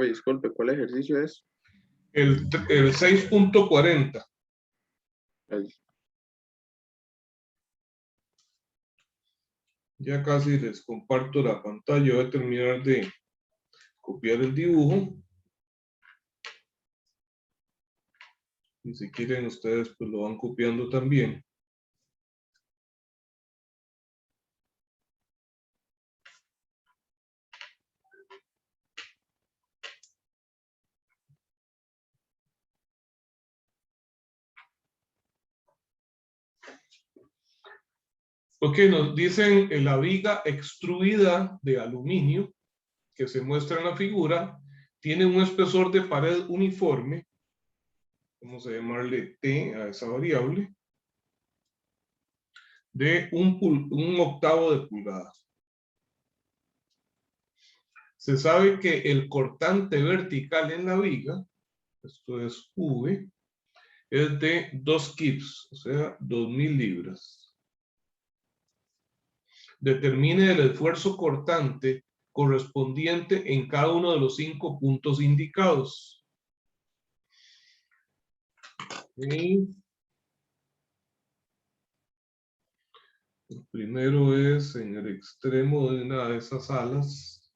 Disculpe, ¿cuál ejercicio es? El 6.40. Ya casi les comparto la pantalla. Voy a terminar de copiar el dibujo. Y si quieren ustedes, pues lo van copiando también. Ok, nos dicen la viga extruida de aluminio que se muestra en la figura tiene un espesor de pared uniforme, vamos a llamarle T a esa variable, de un octavo de pulgada. Se sabe que el cortante vertical en la viga, esto es V, es de 2 kips, o sea, 2000 libras. Determine el esfuerzo cortante correspondiente en cada uno de los 5 puntos indicados. Okay. El primero es en el extremo de una de esas alas.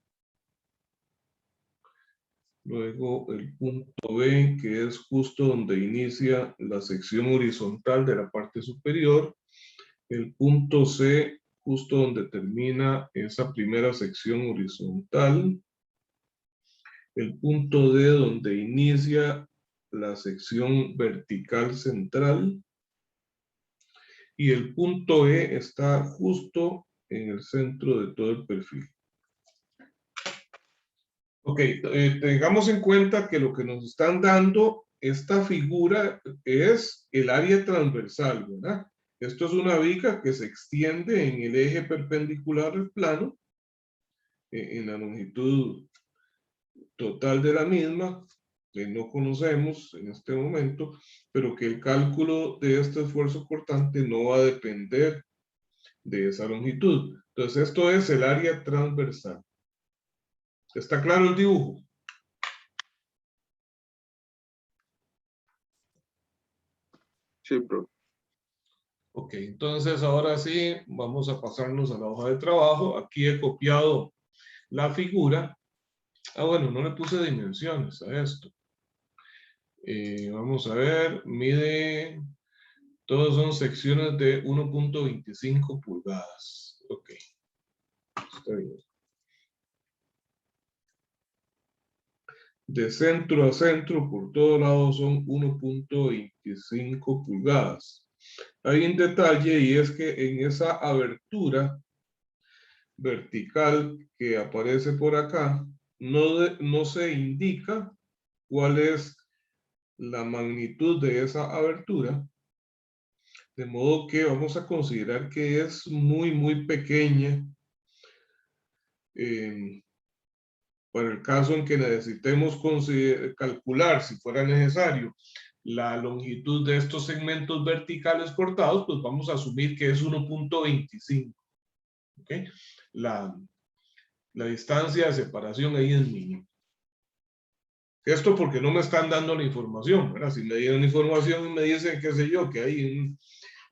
Luego el punto B, que es justo donde inicia la sección horizontal de la parte superior. El punto C, justo donde termina esa primera sección horizontal. El punto D, donde inicia la sección vertical central. Y el punto E está justo en el centro de todo el perfil. Ok, tengamos en cuenta que lo que nos están dando esta figura es el área transversal, ¿verdad? Esto es una viga que se extiende en el eje perpendicular al plano, en la longitud total de la misma, que no conocemos en este momento, pero que el cálculo de este esfuerzo cortante no va a depender de esa longitud. Entonces esto es el área transversal. ¿Está claro el dibujo? Sí, bro. Ok, entonces ahora sí vamos a pasarnos a la hoja de trabajo. Aquí he copiado la figura. Ah, bueno, no le puse dimensiones a esto. Vamos a ver, mide, todos son secciones de 1.25 pulgadas. Ok, está bien. De centro a centro, por todos lados son 1.25 pulgadas. Hay un detalle y es que en esa abertura vertical que aparece por acá, no se indica cuál es la magnitud de esa abertura, de modo que vamos a considerar que es muy pequeña para el caso en que necesitemos calcular, si fuera necesario, la longitud de estos segmentos verticales cortados, pues vamos a asumir que es 1.25. ¿Okay? La distancia de separación ahí es mínima. Esto porque no me están dando la información, ¿verdad? Si me dieron información y me dicen, qué sé yo, que hay un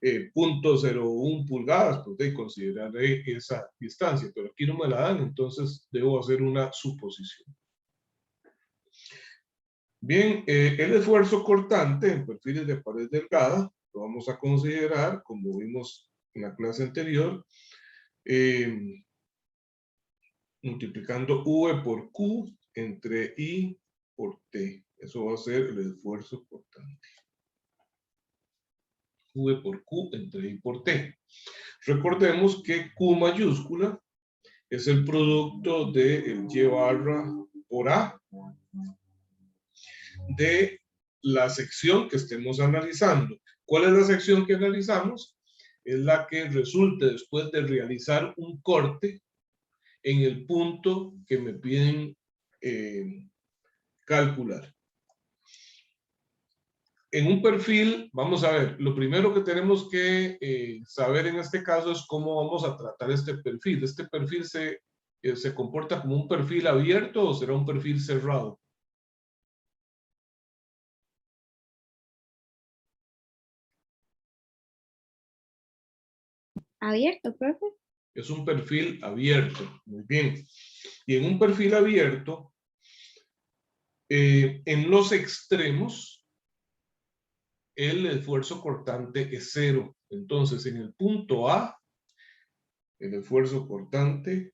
0.01 pulgadas, pues consideraré esa distancia, pero aquí no me la dan, entonces debo hacer una suposición. Bien, el esfuerzo cortante en perfiles de pared delgada lo vamos a considerar, como vimos en la clase anterior, multiplicando V por Q entre I por T. Eso va a ser el esfuerzo cortante. V por Q entre I por T. Recordemos que Q mayúscula es el producto de el Y barra por A de la sección que estemos analizando. ¿Cuál es la sección que analizamos? Es la que resulte después de realizar un corte en el punto que me piden calcular. En un perfil, vamos a ver, lo primero que tenemos que saber en este caso es cómo vamos a tratar este perfil. ¿Este perfil se comporta como un perfil abierto o será un perfil cerrado? Abierto, profe. Es un perfil abierto, muy bien. Y en un perfil abierto, en los extremos, el esfuerzo cortante es 0. Entonces, en el punto A, el esfuerzo cortante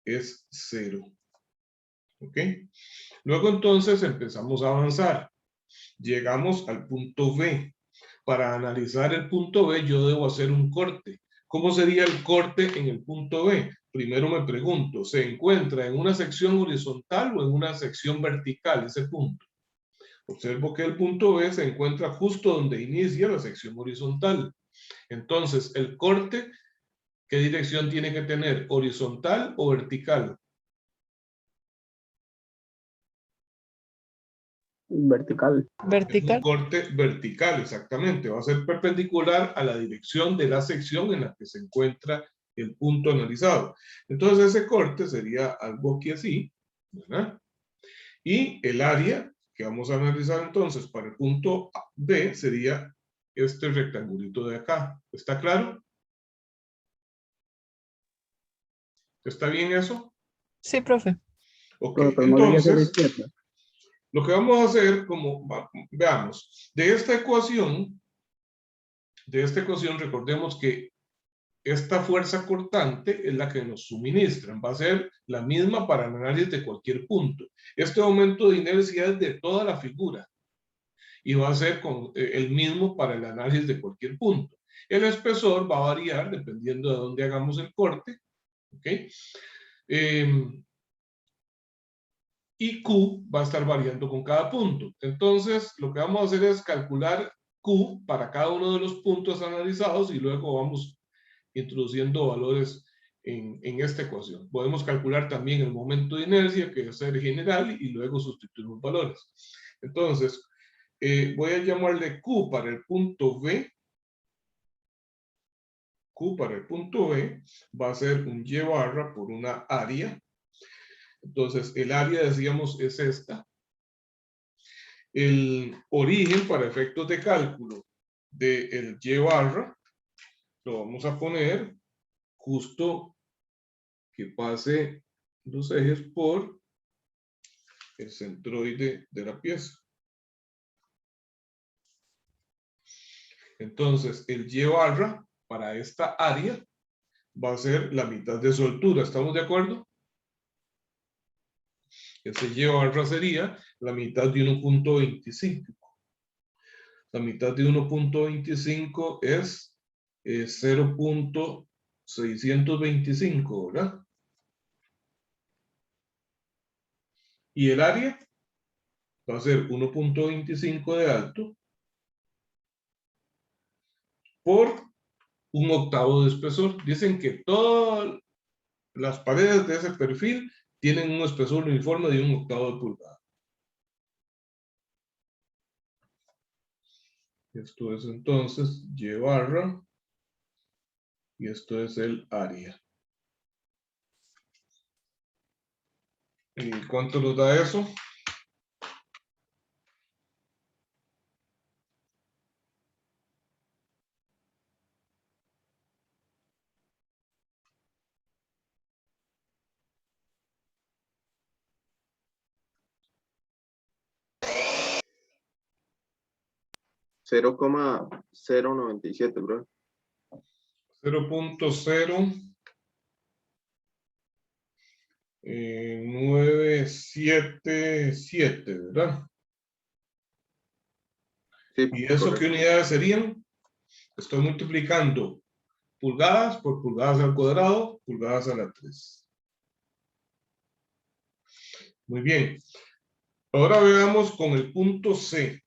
es 0. ¿Ok? Luego entonces empezamos a avanzar. Llegamos al punto B. Para analizar el punto B, yo debo hacer un corte. ¿Cómo sería el corte en el punto B? Primero me pregunto, ¿se encuentra en una sección horizontal o en una sección vertical ese punto? Observo que el punto B se encuentra justo donde inicia la sección horizontal. Entonces, el corte, ¿qué dirección tiene que tener? ¿Horizontal o vertical? Vertical. Es un corte vertical, exactamente. Va a ser perpendicular a la dirección de la sección en la que se encuentra el punto analizado. Entonces ese corte sería algo aquí así, ¿verdad? Y el área que vamos a analizar entonces para el punto B sería este rectangulito de acá. ¿Está claro? ¿Está bien eso? Sí, profe. Ok, Pero no debería ser de entonces izquierda. lo que vamos a hacer, veamos, de esta ecuación recordemos que esta fuerza cortante es la que nos suministran. Va a ser la misma para el análisis de cualquier punto. Este aumento de inercia es de toda la figura y va a ser el mismo para el análisis de cualquier punto. El espesor va a variar dependiendo de dónde hagamos el corte. ¿Ok? Y Q va a estar variando con cada punto. Entonces, lo que vamos a hacer es calcular Q para cada uno de los puntos analizados y luego vamos introduciendo valores en esta ecuación. Podemos calcular también el momento de inercia, que es el general, y luego sustituimos valores. Entonces, voy a llamarle Q para el punto B. Q para el punto B va a ser un Y barra por una área. Entonces, el área, decíamos, es esta. El origen para efectos de cálculo del Y barra lo vamos a poner justo que pase los ejes por el centroide de la pieza. Entonces, el Y barra para esta área va a ser la mitad de su altura. ¿Estamos de acuerdo? Ese Y barra sería la mitad de 1.25. La mitad de 1.25 es 0.625, ¿verdad? Y el área va a ser 1.25 de alto por 1/8 de espesor. Dicen que todas las paredes de ese perfil tienen un espesor uniforme de 1/8 de pulgada. Esto es entonces Y barra y esto es el área. ¿Y cuánto nos da eso? 0,097, bro. 0.977, ¿verdad? Sí, ¿Y eso qué correcto. unidades serían? Estoy multiplicando pulgadas por pulgadas al cuadrado, pulgadas a la 3. Muy bien. Ahora veamos con el punto C.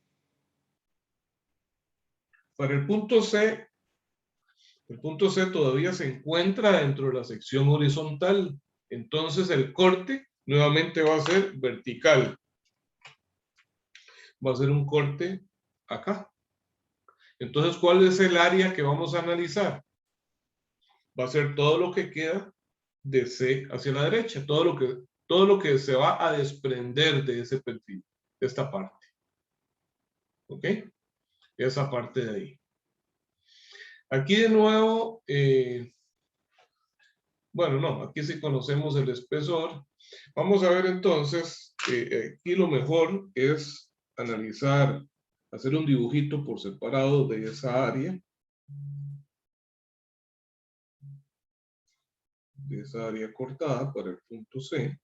Para el punto C todavía se encuentra dentro de la sección horizontal. Entonces el corte nuevamente va a ser vertical. Va a ser un corte acá. Entonces, ¿cuál es el área que vamos a analizar? Va a ser todo lo que queda de C hacia la derecha, todo lo que se va a desprender de ese perfil, de esta parte. ¿Ok? Esa parte de ahí. Aquí de nuevo, bueno, no, aquí sí conocemos el espesor. Vamos a ver entonces, aquí lo mejor es analizar, hacer un dibujito por separado de esa área. De esa área cortada para el punto C.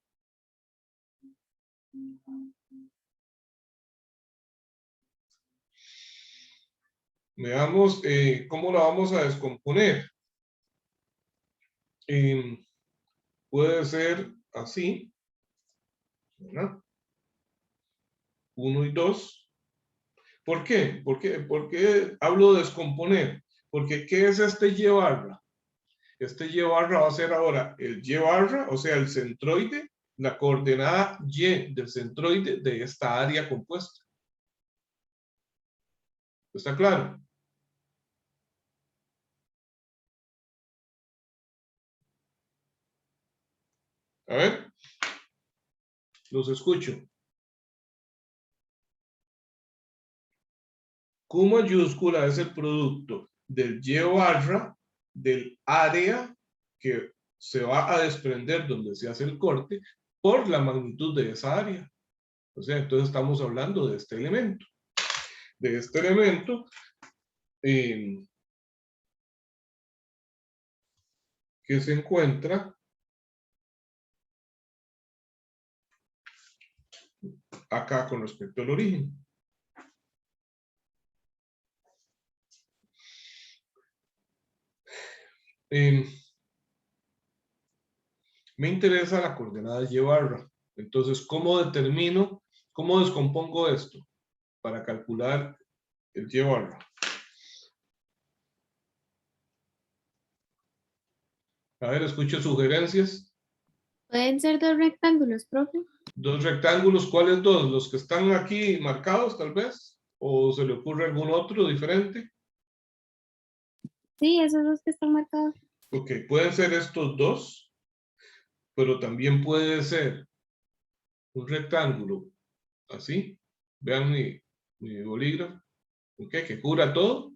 Veamos cómo la vamos a descomponer. Puede ser así, ¿verdad? 1 y 2. ¿Por qué? ¿Por qué hablo de descomponer? Porque ¿qué es este Y barra? Este Y barra va a ser ahora el Y barra, o sea, el centroide, la coordenada Y del centroide de esta área compuesta. ¿Está claro? A ver, los escucho. Q mayúscula es el producto del Y barra del área que se va a desprender donde se hace el corte por la magnitud de esa área. O sea, entonces estamos hablando de este elemento. De este elemento que se encuentra acá con respecto al origen. Me interesa la coordenada de Y barra. Entonces, ¿cómo determino, cómo descompongo esto para calcular el Y barra? A ver, escucho sugerencias. Pueden ser dos rectángulos, profe. Dos rectángulos, ¿cuáles dos? ¿Los que están aquí marcados, tal vez? ¿O se le ocurre algún otro diferente? Sí, esos dos que están marcados. Ok, pueden ser estos dos, pero también puede ser un rectángulo así. Vean mi bolígrafo, ok, que cubra todo,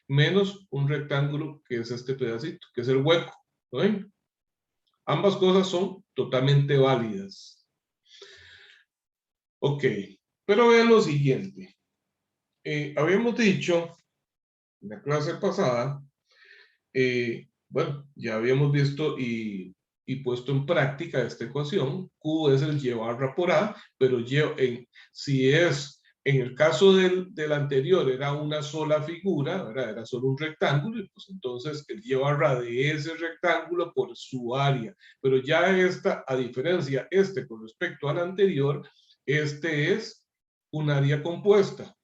menos un rectángulo que es este pedacito, que es el hueco. ¿No ven? Ambas cosas son totalmente válidas. Ok, pero vean lo siguiente. Habíamos dicho en la clase pasada, bueno, ya habíamos visto y puesto en práctica esta ecuación. Q es el Y barra por A, pero si es, en el caso del anterior era una sola figura, ¿verdad? Era solo un rectángulo, y pues entonces el Y barra de ese rectángulo por su área. Pero ya esta, a diferencia, con respecto al anterior, este es un área compuesta.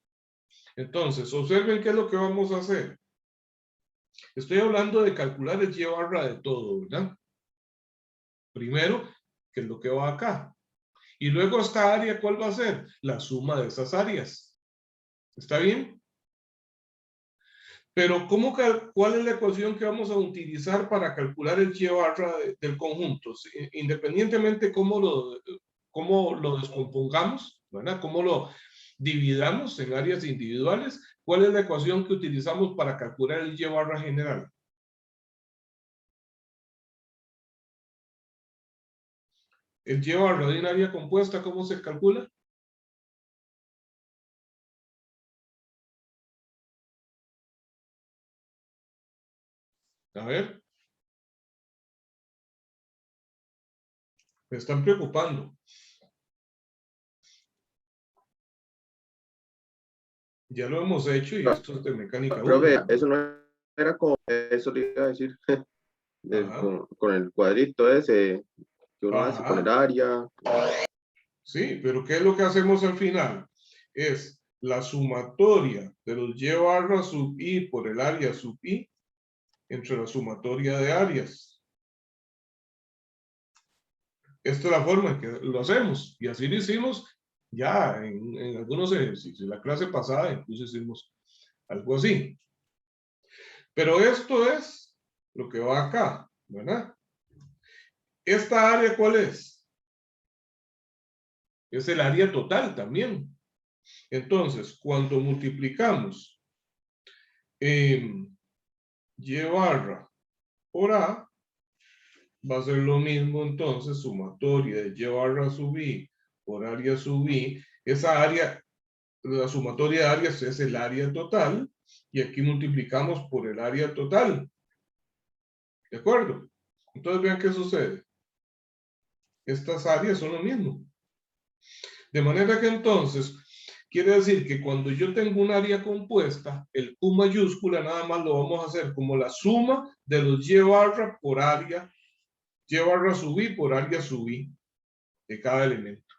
Entonces, observen qué es lo que vamos a hacer. Estoy hablando de calcular el Y barra de todo, ¿verdad? Primero, ¿qué es lo que va acá? Y luego esta área, ¿cuál va a ser? La suma de esas áreas. ¿Está bien? Pero ¿cuál es la ecuación que vamos a utilizar para calcular el Y barra del conjunto? Independientemente cómo lo descompongamos, ¿verdad? Cómo lo dividamos en áreas individuales, ¿cuál es la ecuación que utilizamos para calcular el Y barra general? El Y barra de un área compuesta, ¿cómo se calcula? A ver. Me están preocupando. Ya lo hemos hecho y esto es de mecánica 1. Profe, eso no era como, eso le iba a decir, Ajá. con el cuadrito ese que uno hace con el Ajá. área. Sí, pero ¿qué es lo que hacemos al final? Es la sumatoria de los y barra sub i por el área sub i entre la sumatoria de áreas. Esta es la forma en que lo hacemos. Y así lo hicimos ya en algunos ejercicios. La clase pasada incluso hicimos algo así. Pero esto es lo que va acá, ¿verdad? ¿Esta área cuál es? Es el área total también. Entonces, cuando multiplicamos y barra por a, va a ser lo mismo entonces, sumatoria de y barra sub i por área sub i. Esa área, la sumatoria de áreas es el área total, y aquí multiplicamos por el área total. ¿De acuerdo? Entonces vean qué sucede. Estas áreas son lo mismo. De manera que entonces, quiere decir que cuando yo tengo un área compuesta, el Q mayúscula nada más lo vamos a hacer como la suma de los y barra por área, y barra sub i por área sub i de cada elemento.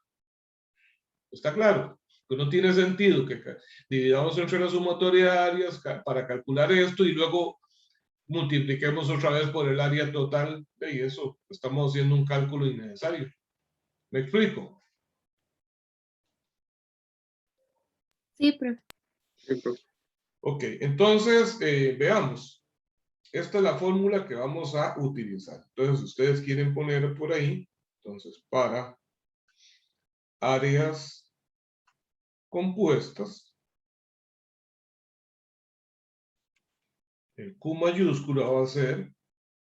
¿Está claro? Que no tiene sentido que dividamos entre la sumatoria de áreas para calcular esto y luego multipliquemos otra vez por el área total, y eso estamos haciendo un cálculo innecesario. ¿Me explico? Sí, profe. Sí, profe. Ok, entonces veamos. Esta es la fórmula que vamos a utilizar. Entonces, si ustedes quieren poner por ahí, entonces para áreas compuestas, el Q mayúscula va a ser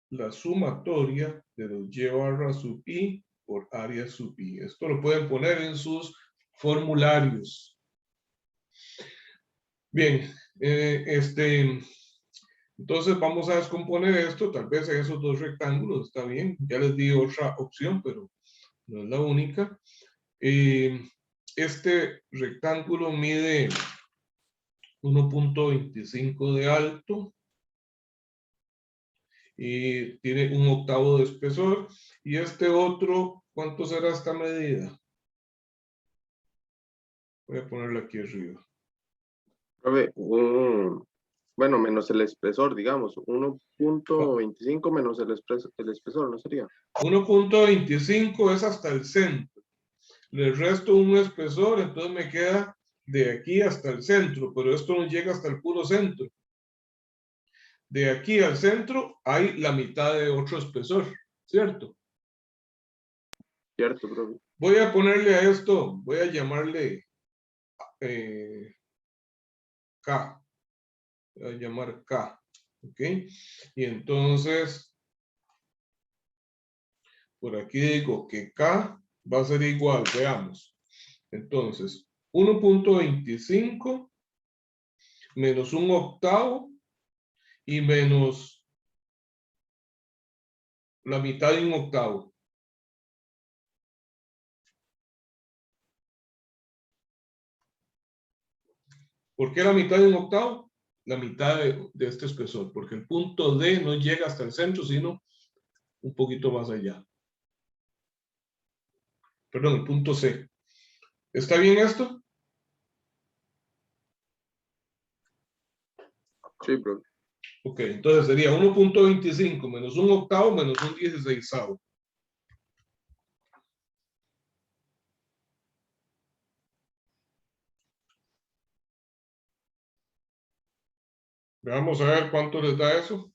la sumatoria de los y barra sub i por área sub i. Esto lo pueden poner en sus formularios. Bien, entonces vamos a descomponer esto, tal vez en esos dos rectángulos, está bien. Ya les di otra opción, pero no es la única. Este rectángulo mide 1.25 de alto y tiene 1/8 de espesor. Y este otro, ¿cuánto será esta medida? Voy a ponerlo aquí arriba. Profe, bueno, menos el espesor, digamos, 1.25 menos el espesor, ¿no sería? 1.25 es hasta el centro. Le resto un espesor, entonces me queda de aquí hasta el centro, pero esto no llega hasta el puro centro. De aquí al centro hay la mitad de otro espesor, ¿cierto? Cierto, profe. Voy a ponerle a esto, voy a llamarle K. Voy a llamar K, ¿ok? Y entonces, por aquí digo que K va a ser igual, veamos. Entonces, 1.25 menos 1/8 y menos la mitad de 1/8. ¿Por qué la mitad de 1/8? La mitad de este espesor, porque el punto D no llega hasta el centro, sino un poquito más allá. Perdón, el punto C. ¿Está bien esto? Sí, profe. Ok, entonces sería 1.25 menos 1/8 menos 1/16. Vamos a ver cuánto les da eso.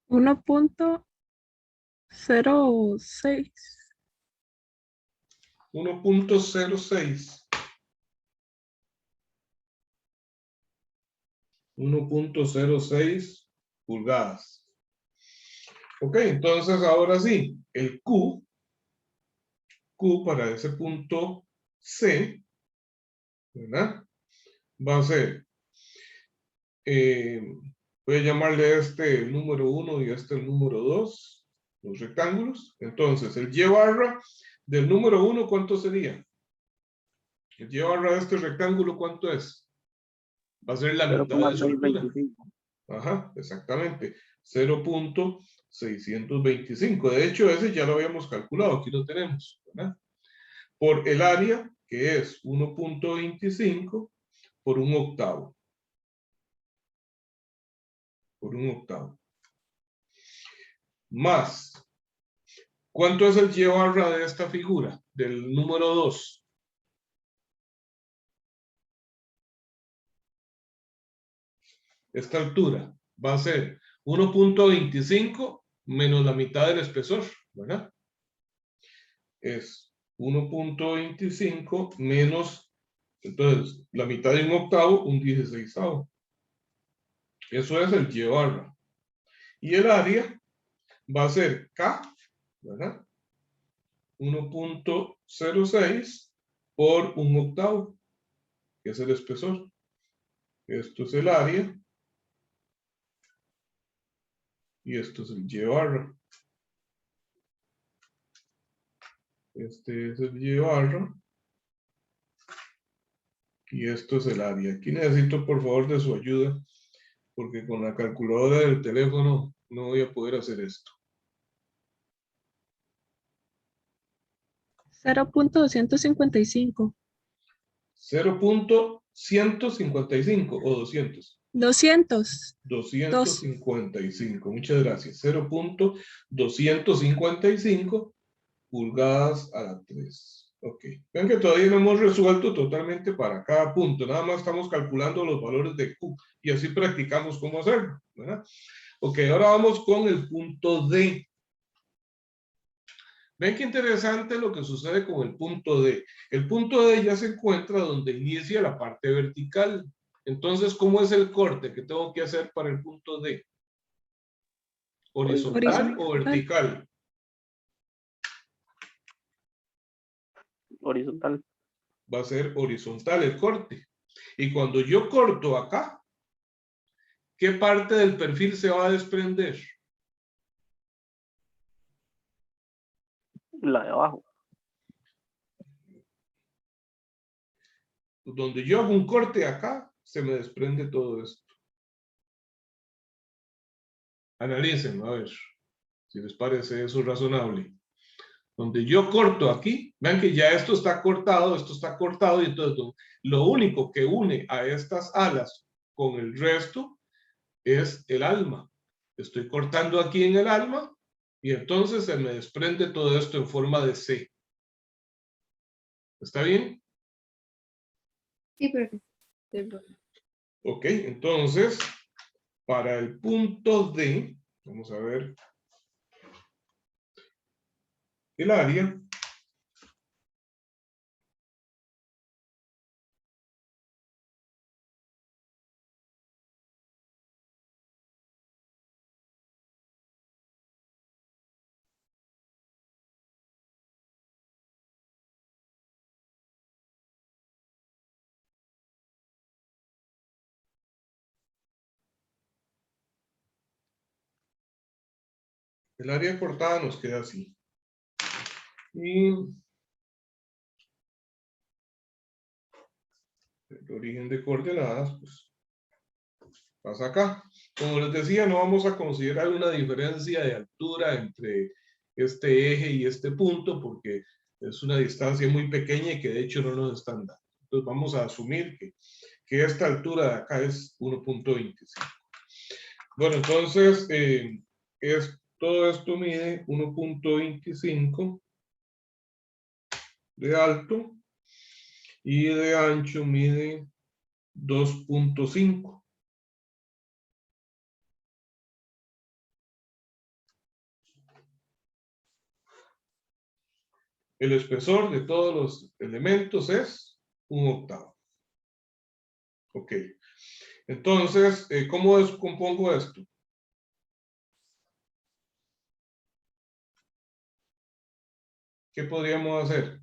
1.06. 1.06. 1.06 pulgadas. Ok, entonces ahora sí, el Q para ese punto C, ¿verdad? Va a ser Voy a llamarle a este el número 1 y a este el número 2, los rectángulos. Entonces, el y barra del número 1, ¿cuánto sería? El y barra de este rectángulo, ¿cuánto es? Va a ser la mitad de su altura. 0,625. Ajá, exactamente. 0.625. De hecho, ese ya lo habíamos calculado. Aquí lo tenemos, ¿verdad? Por el área, que es 1.25 por un octavo. Por un octavo. Más. ¿Cuánto es el y barra de esta figura? Del número 2. Esta altura va a ser 1.25 menos la mitad del espesor, ¿verdad? Es 1.25 menos, entonces, la mitad de un octavo, un 16avo. Eso es el y barra. Y el área va a ser K, ¿verdad? 1.06 por un octavo, que es el espesor. Esto es el área. Y esto es el y barra. Este es el y barra. Y esto es el área. Aquí necesito por favor de su ayuda, porque con la calculadora del teléfono no voy a poder hacer esto. 0.255. 0.155 o 200. 200. 255. Muchas gracias. 0.255 pulgadas a la 3. Ok. Vean que todavía no hemos resuelto totalmente para cada punto. Nada más estamos calculando los valores de Q y así practicamos cómo hacerlo, ¿verdad? Ok, ahora vamos con el punto D. Ven qué interesante lo que sucede con el punto D. El punto D ya se encuentra donde inicia la parte vertical. Entonces, ¿cómo es el corte que tengo que hacer para el punto D? ¿Horizontal o vertical? Horizontal. Va a ser horizontal el corte. Y cuando yo corto acá, ¿qué parte del perfil se va a desprender? La de abajo. Donde yo hago un corte acá, se me desprende todo esto. Analicen, a ver si les parece eso razonable. Donde yo corto aquí, vean que ya esto está cortado, y entonces lo único que une a estas alas con el resto es el alma. Estoy cortando aquí en el alma y entonces se me desprende todo esto en forma de C. ¿Está bien? Sí, profe. Ok, entonces, para el punto D, vamos a ver el área. El área cortada nos queda así. Y el origen de coordenadas, pues, pasa acá. Como les decía, no vamos a considerar una diferencia de altura entre este eje y este punto, porque es una distancia muy pequeña y que de hecho no nos están dando. Entonces vamos a asumir que esta altura de acá es 1.25. Bueno, entonces, todo esto mide 1.25 de alto y de ancho mide 2.5. El espesor de todos los elementos es un octavo. Ok. Entonces, ¿cómo descompongo esto? ¿Qué podríamos hacer?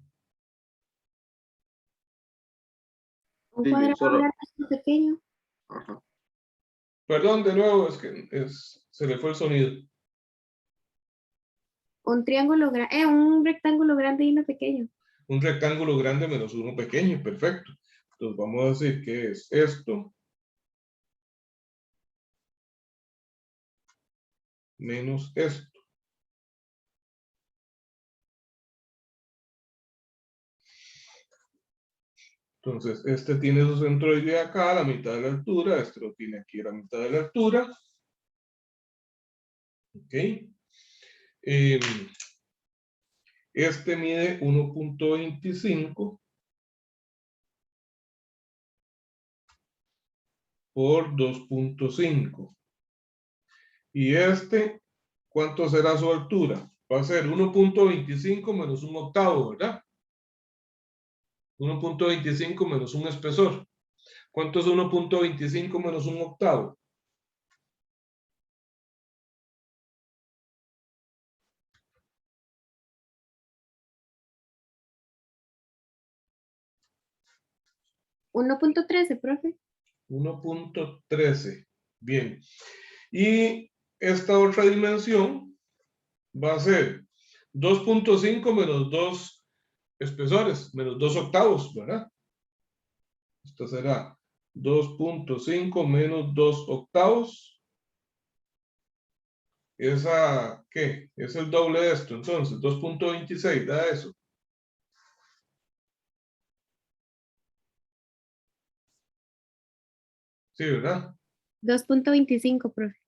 Un Sí, cuadrado solo, largo es pequeño. ajá. Perdón, de nuevo, es que se le fue el sonido. Un triángulo grande, un rectángulo grande y uno pequeño. Un rectángulo grande menos uno pequeño, perfecto. Entonces vamos a decir que es esto menos esto. Entonces, este tiene su centroide acá a la mitad de la altura, este lo tiene aquí a la mitad de la altura. Ok. Este mide 1.25 por 2.5. Y este, ¿cuánto será su altura? Va a ser 1.25 menos un octavo, ¿verdad? 1.25 menos un espesor. ¿Cuánto es 1.25 menos un octavo? ¿1.13, profe? 1.13. Bien. Y esta otra dimensión va a ser 2.5 menos 2 espesores, menos 2 octavos, ¿verdad? Esto será 2.5 menos 2 octavos. ¿Esa qué? Es el doble de esto, entonces, 2.26, da eso. Sí, ¿verdad? 2.25, profe.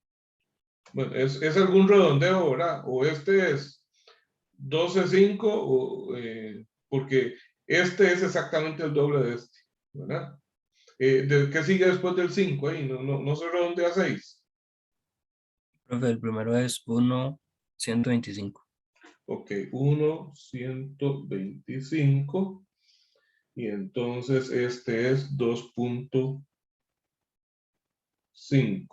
Bueno, es algún redondeo, ¿verdad? O este es 12.5, porque este es exactamente el doble de este, ¿verdad? ¿Qué sigue después del 5 ahí? No se redondea a 6. Profe, el primero es 1.125. Ok, 1.125. Y entonces este es 2.5.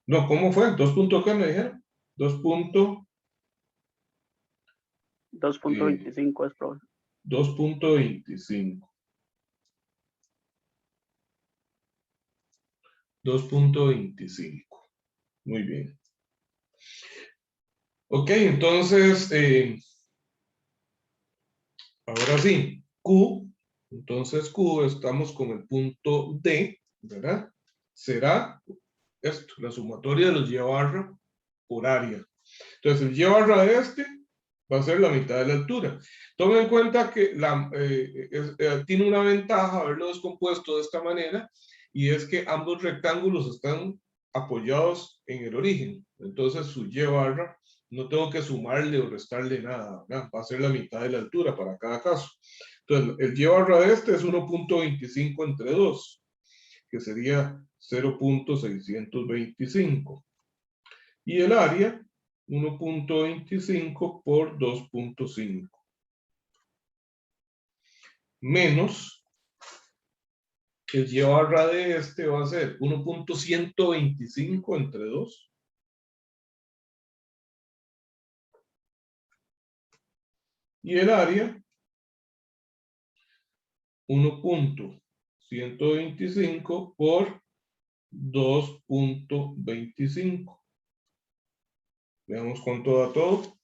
No, ¿cómo fue? ¿2 qué me dijeron? 2.25 es, profe. 2.25. 2.25. Muy bien. Ok, entonces, ahora sí, Q. Entonces Q, estamos con el punto D, ¿verdad? Será esto, la sumatoria de los Y barra por área. Entonces, el Y barra de este va a ser la mitad de la altura. Tomen en cuenta que tiene una ventaja haberlo descompuesto de esta manera, y es que ambos rectángulos están apoyados en el origen. Entonces, su Y barra no tengo que sumarle o restarle nada, ¿verdad? Va a ser la mitad de la altura para cada caso. Entonces, el Y barra de este es 1.25 entre 2, que sería 0.625. Y el área, 1.25 por 2.5. Menos el Y barra de este va a ser 1.125 entre 2. Y el área, 1.125 por 2.25. Veamos cuánto da todo.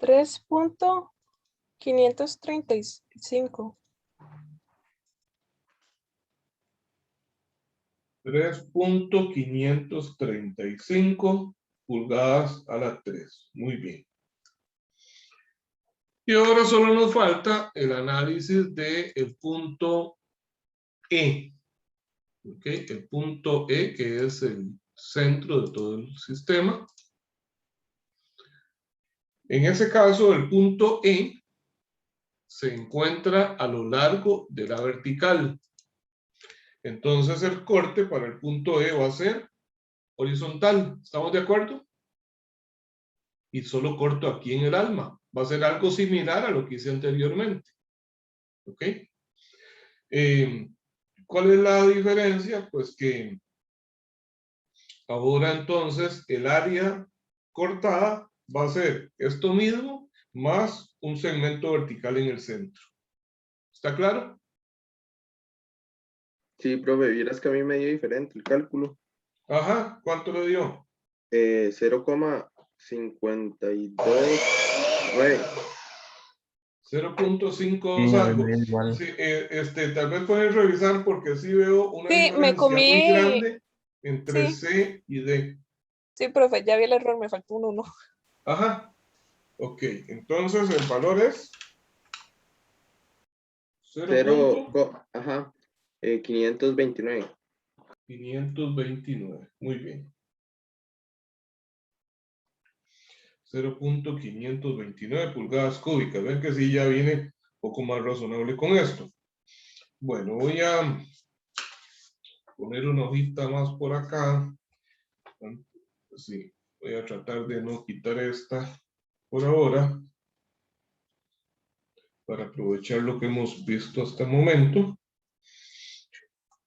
$3.535. 3.535 pulgadas a la 3. Muy bien. Y ahora solo nos falta el análisis del punto E. ¿Ok? El punto E, que es el centro de todo el sistema. En ese caso, el punto E se encuentra a lo largo de la vertical. Entonces, el corte para el punto E va a ser horizontal. ¿Estamos de acuerdo? Y solo corto aquí en el alma. Va a ser algo similar a lo que hice anteriormente. ¿Ok? ¿Cuál es la diferencia? Pues que ahora entonces el área cortada va a ser esto mismo más un segmento vertical en el centro. ¿Está claro? Sí, profe, vieras que a mí me dio diferente el cálculo. Ajá, ¿cuánto le dio? 0,529. 0.52 Sí, a mí algo. me da igual. Sí, tal vez pueden revisar porque sí veo una Sí, me diferencia muy comí. grande entre Sí, C y D. sí, profe, ya vi el error, me faltó un 1. Ajá. Ok, entonces el valor es 529. 0.529. Muy bien. 0.529 pulgadas cúbicas. Ven que sí ya viene un poco más razonable con esto. Bueno, voy a poner una hojita más por acá. Sí, voy a tratar de no quitar esta por ahora, para aprovechar lo que hemos visto hasta el momento.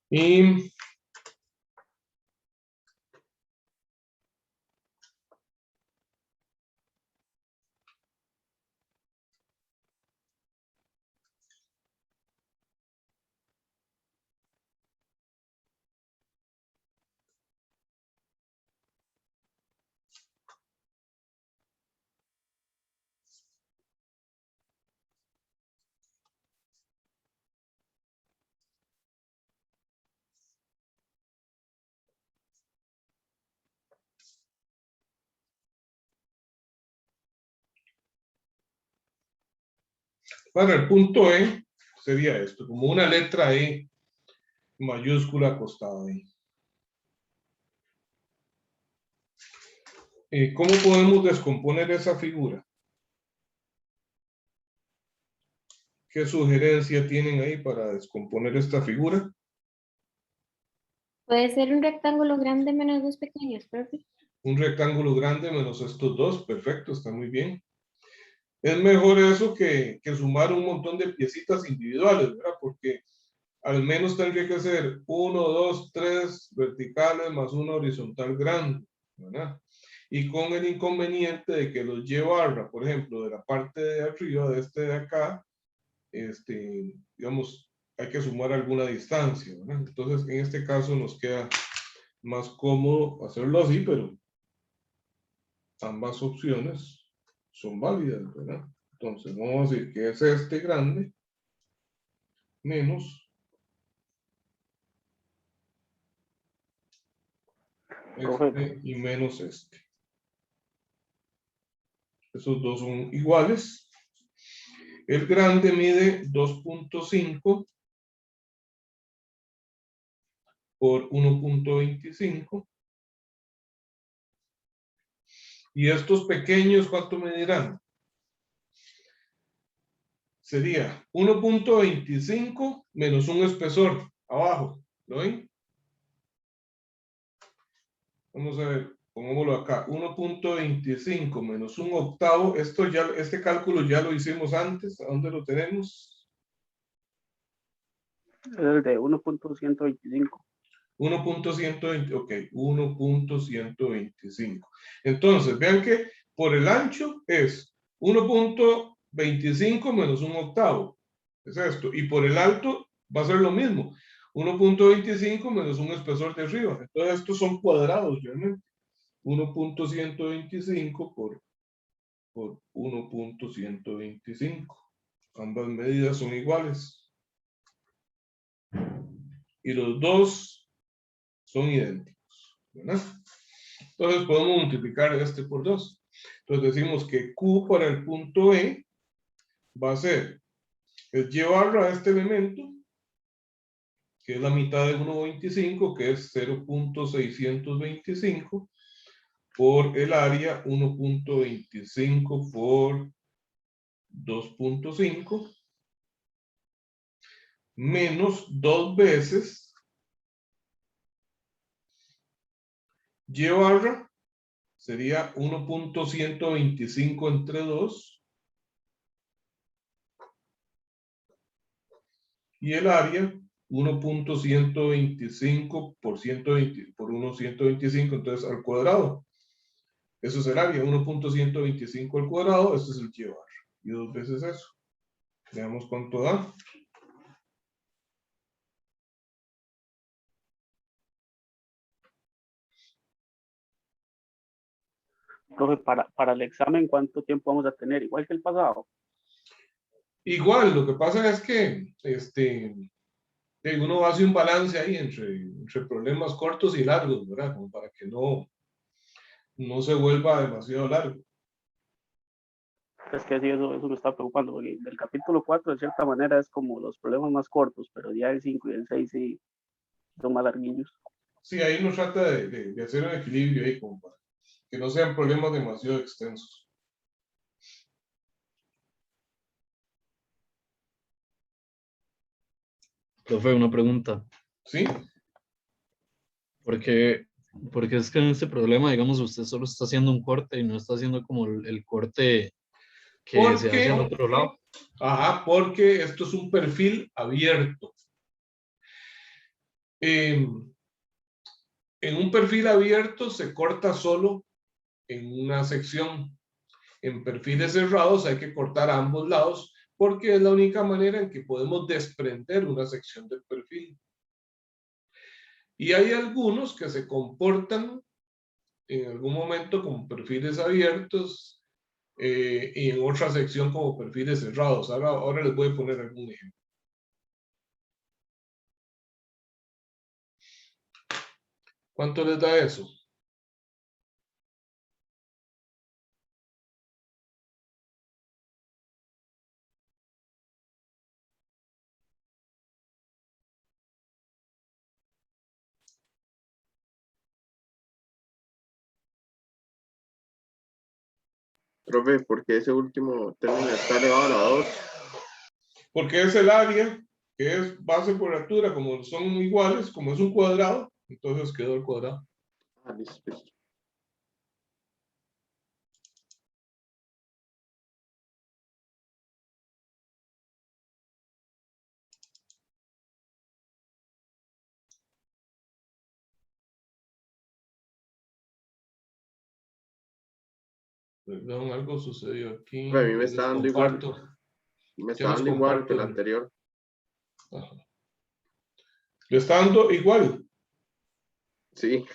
Y para el punto E sería esto, como una letra E mayúscula acostada ahí. ¿Cómo podemos descomponer esa figura? ¿Qué sugerencia tienen ahí para descomponer esta figura? Puede ser un rectángulo grande menos dos pequeños, profe. Un rectángulo grande menos estos dos, perfecto, está muy bien. Es mejor eso que sumar un montón de piecitas individuales, ¿verdad? Porque al menos tendría que ser 1, 2, 3 verticales más una horizontal grande, ¿verdad? Y con el inconveniente de que los llevarla, por ejemplo, de la parte de arriba, de este de acá, digamos, hay que sumar alguna distancia, ¿verdad? Entonces, en este caso nos queda más cómodo hacerlo así, pero ambas opciones son válidas, ¿verdad? Entonces, vamos a decir que es este grande menos este y menos este. Esos dos son iguales. El grande mide 2.5 por 1.25. Y estos pequeños, ¿cuánto medirán? Sería 1.25 menos un espesor abajo. ¿Lo ven? Vamos a ver, pongámoslo acá. 1.25 menos un octavo. Este cálculo ya lo hicimos antes. ¿A dónde lo tenemos? El de 1.125. 1.120, ok, 1.125. Entonces, vean que por el ancho es 1.25 menos un octavo. Es esto. Y por el alto va a ser lo mismo. 1.25 menos un espesor de arriba. Entonces, estos son cuadrados, realmente. 1.125 por 1.125. Ambas medidas son iguales. Y los dos son idénticos, ¿verdad? Entonces podemos multiplicar este por 2. Entonces decimos que Q para el punto E va a ser es y barra a este elemento, que es la mitad de 1.25, que es 0.625, por el área 1.25 por 2.5, menos 2 veces y barra, sería 1.125 entre 2, y el área 1.125 por 120 por 1.125, entonces al cuadrado. Eso es el área, 1.125 al cuadrado, este es el y barra. Y 2 veces eso. Veamos cuánto da. Profe, para el examen, ¿cuánto tiempo vamos a tener? Igual que el pasado. Igual, lo que pasa es que uno hace un balance ahí entre problemas cortos y largos, ¿verdad? Como para que no se vuelva demasiado largo. Es que sí, eso me está preocupando, porque del capítulo 4, de cierta manera, es como los problemas más cortos, pero ya el 5 y el 6 sí son más larguillos. Sí, ahí uno trata de hacer un equilibrio ahí, como para que no sean problemas demasiado extensos. Profe, una pregunta. ¿Sí? Porque es que en este problema, digamos, usted solo está haciendo un corte y no está haciendo como el corte que se hace al Porque, otro lado. porque esto es un perfil abierto. En un perfil abierto se corta solo en una sección. En perfiles cerrados hay que cortar a ambos lados porque es la única manera en que podemos desprender una sección del perfil. Y hay algunos que se comportan en algún momento como perfiles abiertos y en otra sección como perfiles cerrados. Ahora les voy a poner algún ejemplo. ¿Cuánto les da eso? Profe, ¿por qué ese último término está elevado a la 2? Porque es el área que es base por altura, como son iguales, como es un cuadrado, entonces quedó el cuadrado. Ah, listo, listo. Perdón, algo sucedió aquí. Profe, a mí me Les está dando igual. comparto. Me Yo está les dando igual que comparto. el anterior. Ajá. ¿Le está dando igual? Sí.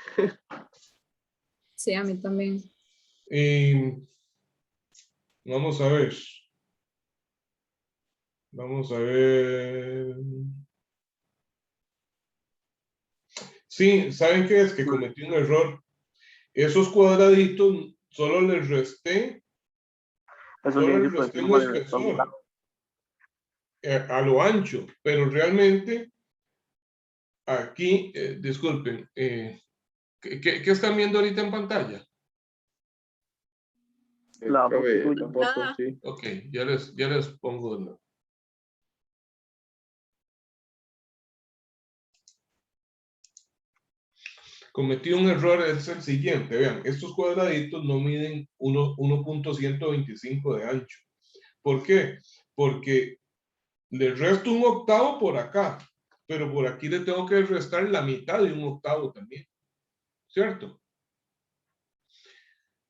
Sí, a mí también. Vamos a ver. Vamos a ver. Sí, ¿saben qué es? Que cometí un error. Esos cuadraditos solo les resté. Eso Solo sí, les pues resté no un me restó mitad. espesor a lo ancho, pero realmente aquí, disculpen, ¿qué están viendo ahorita en pantalla? La foto Profe, suya. la foto, Nada. sí. Ok, ya les pongo de nuevo. Cometí un error, es el siguiente, vean, estos cuadraditos no miden 1.125 de ancho. ¿Por qué? Porque le resto un octavo por acá, pero por aquí le tengo que restar la mitad de un octavo también, ¿cierto?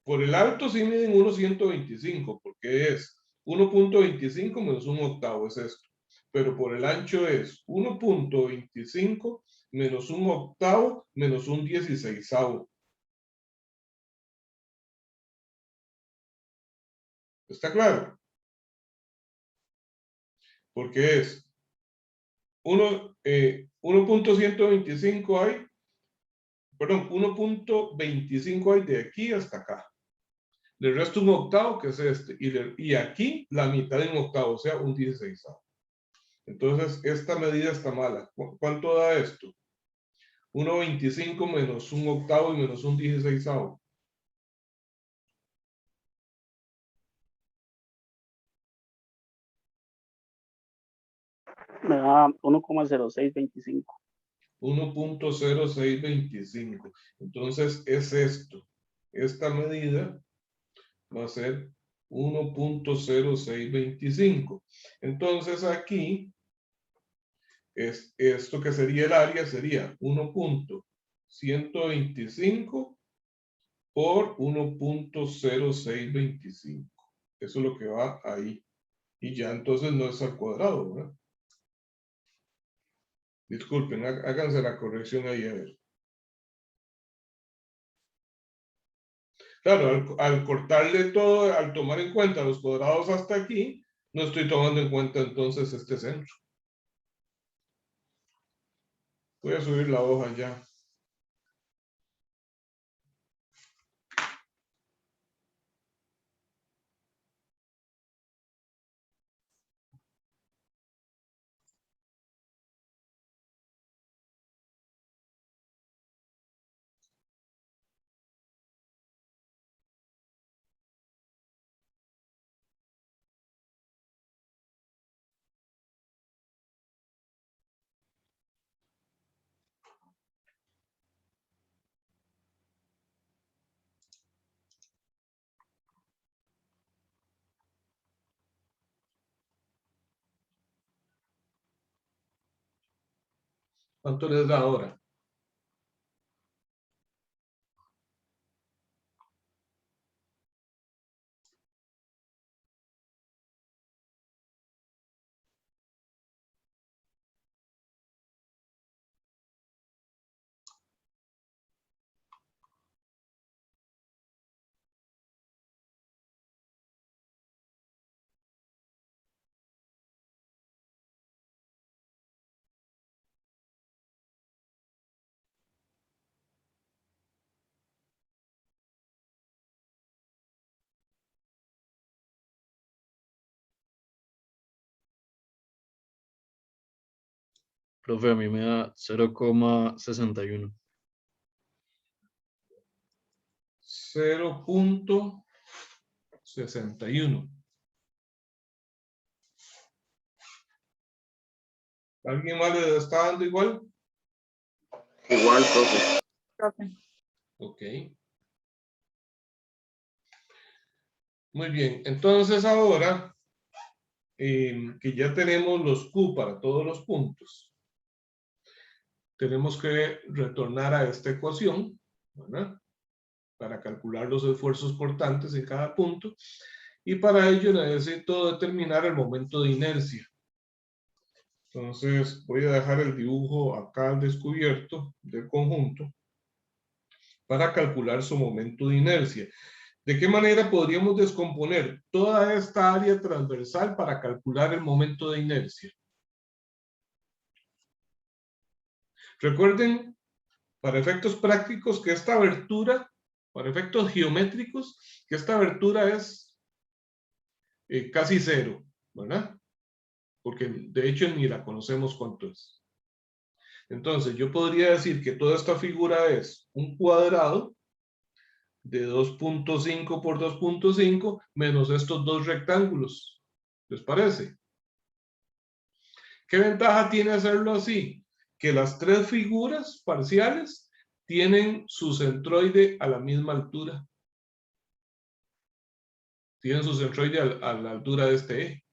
Por el alto sí miden 1.125, porque es 1.25 menos un octavo, es esto. Pero por el ancho es 1.25 menos un octavo menos un 16avo. ¿Está claro? Porque es 1.125 hay, perdón, 1.25 hay de aquí hasta acá. Le resto un octavo, que es este. Y aquí la mitad de un octavo, o sea, un 16avo. Entonces, esta medida está mala. ¿Cuánto da esto? 1,25 menos un octavo y menos un 16avo. Me da 1,0625. 1,0625. Entonces, es esto. Esta medida va a ser 1,0625. Entonces, aquí, esto que sería el área sería 1,125 por 1,0625. Eso es lo que va ahí. Y ya entonces no es al cuadrado, ¿verdad? Disculpen, háganse la corrección ahí a ver. Claro, al cortarle todo, al tomar en cuenta los cuadrados hasta aquí, no estoy tomando en cuenta entonces este centro. Voy a subir la hoja ya. ¿Cuánto les da ahora? Profe, a mí me da 0,61. 0,61. ¿Alguien más le está dando igual? Igual, profe. Profe. Ok. Muy bien. Entonces ahora que ya tenemos los Q para todos los puntos, tenemos que retornar a esta ecuación, ¿verdad? Para calcular los esfuerzos cortantes en cada punto. Y para ello necesito determinar el momento de inercia. Entonces voy a dejar el dibujo acá al descubierto del conjunto para calcular su momento de inercia. ¿De qué manera podríamos descomponer toda esta área transversal para calcular el momento de inercia? Recuerden, para efectos prácticos, que esta abertura, para efectos geométricos, que esta abertura es casi cero, ¿verdad? Porque de hecho ni la conocemos cuánto es. Entonces yo podría decir que toda esta figura es un cuadrado de 2,5 por 2,5 menos estos dos rectángulos. ¿Les parece? ¿Qué ventaja tiene hacerlo así? Que las tres figuras parciales tienen su centroide a la misma altura. Tienen su centroide a la altura de este eje.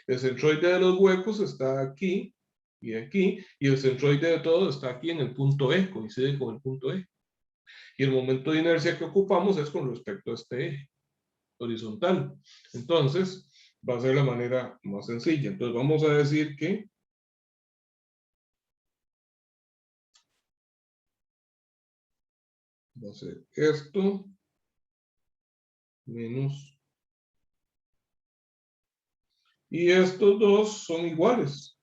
El centroide de los huecos está aquí y aquí, y el centroide de todo está aquí en el punto E, coincide con el punto E. Y el momento de inercia que ocupamos es con respecto a este eje horizontal. Entonces, va a ser la manera más sencilla. Entonces, vamos a decir que va a ser esto menos. Y estos dos son iguales.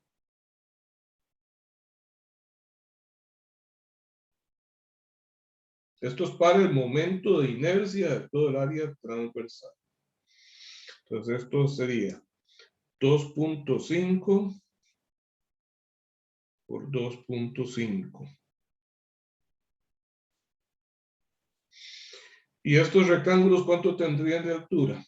Esto es para el momento de inercia de todo el área transversal. Entonces esto sería 2.5 por 2.5. ¿Y estos rectángulos cuánto tendrían de altura?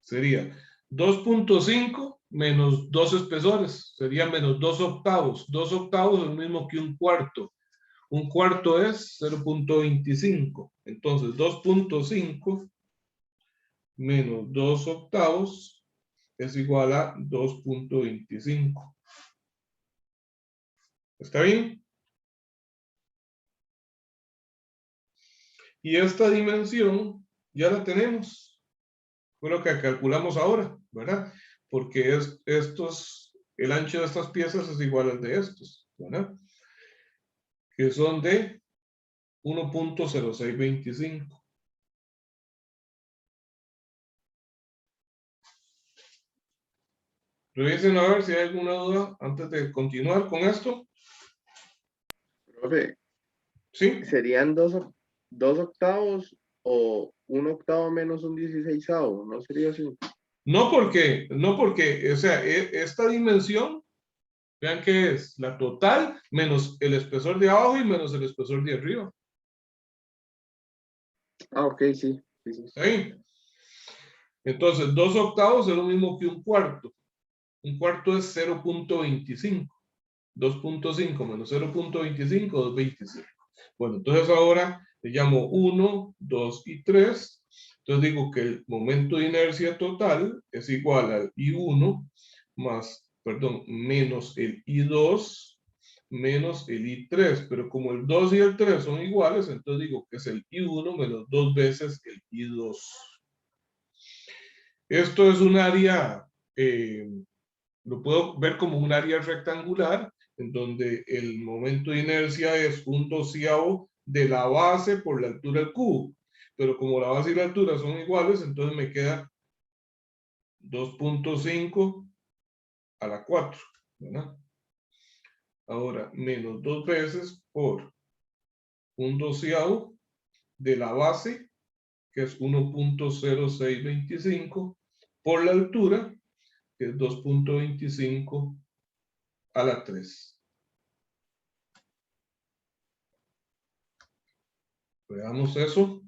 Sería 2.5 menos 2 espesores. Sería menos 2 octavos. 2 octavos es lo mismo que un cuarto. Un cuarto es 0.25. Entonces 2.5 menos 2 octavos es igual a 2.25. ¿Está bien? Y esta dimensión ya la tenemos. Fue lo que calculamos ahora, ¿verdad? Porque el ancho de estas piezas es igual al de estos, ¿verdad? Que son de 1.0625. Revisen a ver si hay alguna duda antes de continuar con esto. Profe, ¿Sí? ¿serían 2 octavos o 1 octavo menos un 16avo? ¿No sería así? No porque, o sea, esta dimensión, vean que es la total menos el espesor de abajo y menos el espesor de arriba. Ah, ok, sí. Sí. ¿Sí? Entonces, 2 octavos es lo mismo que un cuarto. Un cuarto es 0.25. 2.5 menos 0.25, 2.25. Bueno, entonces ahora le llamo 1, 2 y 3. Entonces digo que el momento de inercia total es igual al I1 menos el I2 menos el I3. Pero como el 2 y el 3 son iguales, entonces digo que es el I1 menos 2 veces el I2. Esto es un área, lo puedo ver como un área rectangular, en donde el momento de inercia es 1/12 de la base por la altura del cubo. Pero como la base y la altura son iguales, entonces me queda 2.5 a la 4, ¿verdad? Ahora, menos 2 veces por 1/12 de la base, que es 1.0625, por la altura, que es 2.25 a la 3. Veamos eso.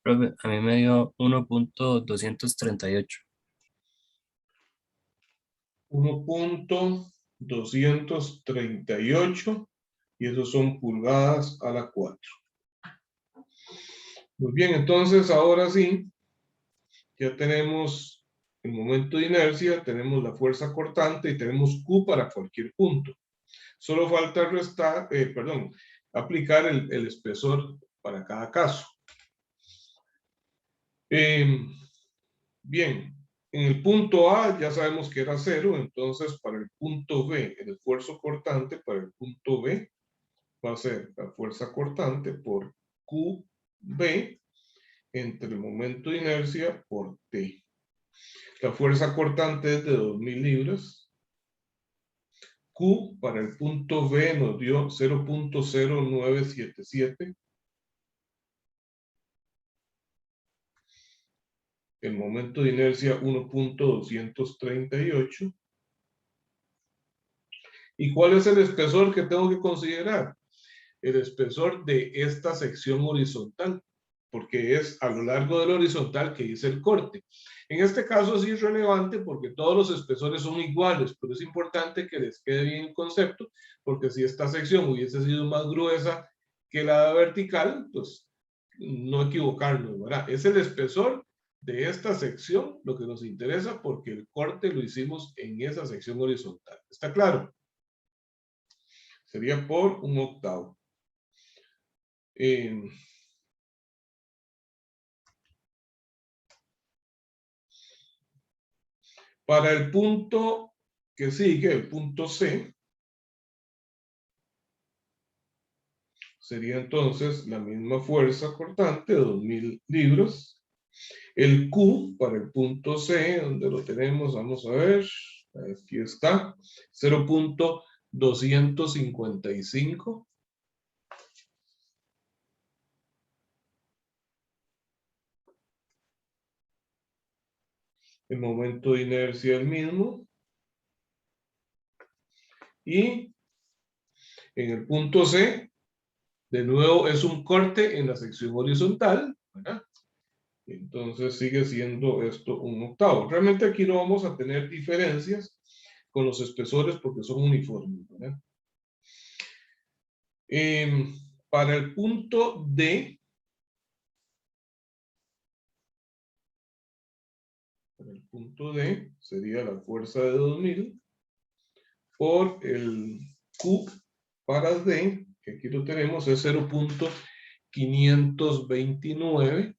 Profe, a mí me dio 1.238. 1.238 y esos son pulgadas a la 4. Muy bien, entonces ahora sí, ya tenemos el momento de inercia, tenemos la fuerza cortante y tenemos Q para cualquier punto. Solo falta aplicar el espesor para cada caso. Bien, En el punto A ya sabemos que era 0, entonces para el punto B, el esfuerzo cortante para el punto B va a ser la fuerza cortante por QB entre el momento de inercia por T. La fuerza cortante es de 2000 libras. Q para el punto B nos dio 0.0977. El momento de inercia 1.238. ¿Y cuál es el espesor que tengo que considerar? El espesor de esta sección horizontal, porque es a lo largo del horizontal que hice el corte. En este caso sí es relevante porque todos los espesores son iguales, pero es importante que les quede bien el concepto, porque si esta sección hubiese sido más gruesa que la vertical, pues no equivocarnos, ¿verdad? Es el espesor de esta sección lo que nos interesa porque el corte lo hicimos en esa sección horizontal. ¿Está claro? Sería por 1/8. Para el punto que sigue, el punto C, sería entonces la misma fuerza cortante, 2000 libras. El Q para el punto C, donde lo tenemos, vamos a ver, aquí está, 0.255. El momento de inercia es el mismo. Y en el punto C, de nuevo es un corte en la sección horizontal, ¿verdad? Entonces sigue siendo esto 1/8. Realmente aquí no vamos a tener diferencias con los espesores porque son uniformes, ¿verdad? Para el punto D, sería la fuerza de 2000 por el Q para D, que aquí lo tenemos, es 0.529.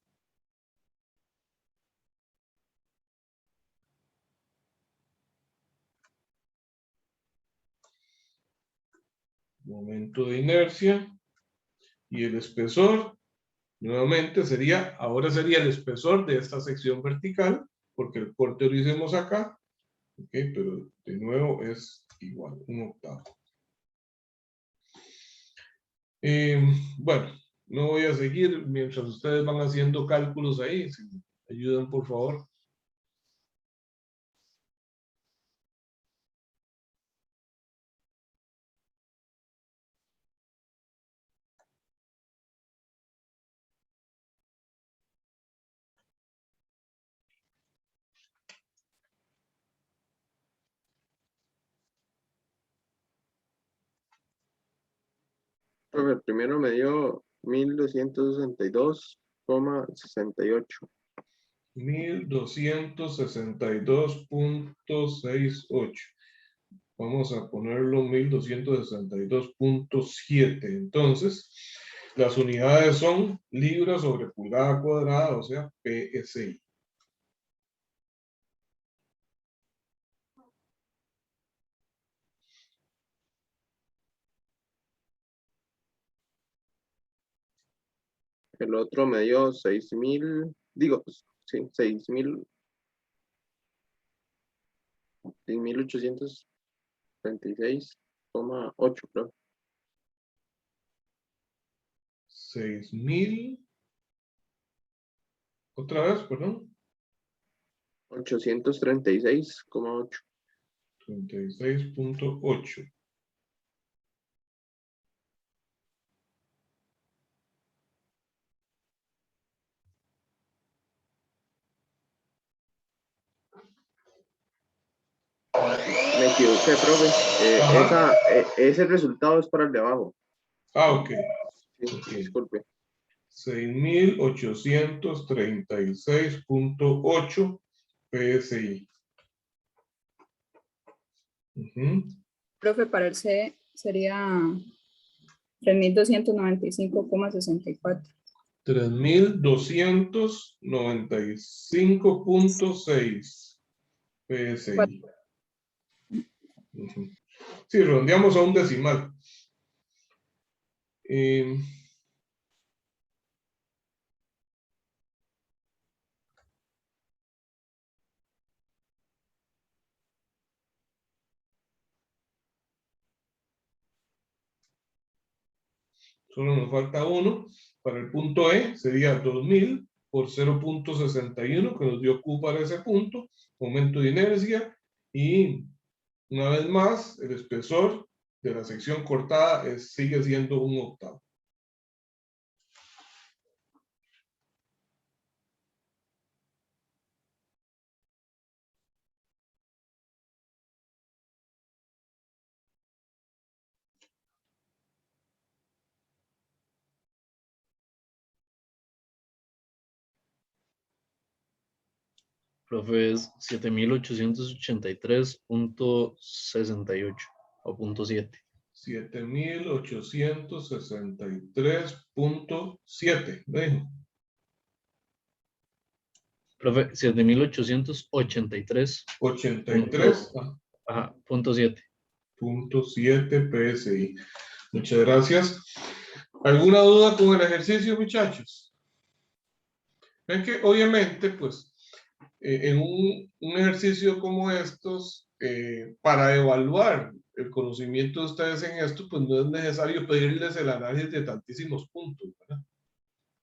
Momento de inercia. Y el espesor, nuevamente ahora sería el espesor de esta sección vertical, porque el corte lo hicimos acá, ¿ok? Pero de nuevo es igual, 1/8. Bueno, no voy a seguir mientras ustedes van haciendo cálculos ahí, si me ayudan por favor. Profe, el primero me dio 1262,68. 1262.68. Vamos a ponerlo 1262.7. Entonces, las unidades son libras sobre pulgada cuadrada, o sea, PSI. El otro me dio 6000, digo, sí, 6.836,8, creo. 6.000. Otra vez, perdón. 836,8. 36.8. Me equivoqué, profe. Ese resultado es para el de abajo. Ah, ok. Sí, Ok. disculpe. 6.836.8 PSI. Profe, para el C sería 3295,64. 3295.6. PSI. Ujú. Sí, redondeamos a un decimal. Solo nos falta uno. Para el punto E sería 2000 por 0.61, que nos dio Q para ese punto, momento de inercia, y una vez más, el espesor de la sección cortada sigue siendo 1/8. Profe, es 7883.68 o punto 7. 7863.7, ¿me dijo? Profe, 7883. 83. Ajá, punto 7. Punto 7 PSI. Muchas gracias. ¿Alguna duda con el ejercicio, muchachos? Ven que obviamente, pues, en un ejercicio como estos, para evaluar el conocimiento de ustedes en esto, pues no es necesario pedirles el análisis de tantísimos puntos, ¿verdad?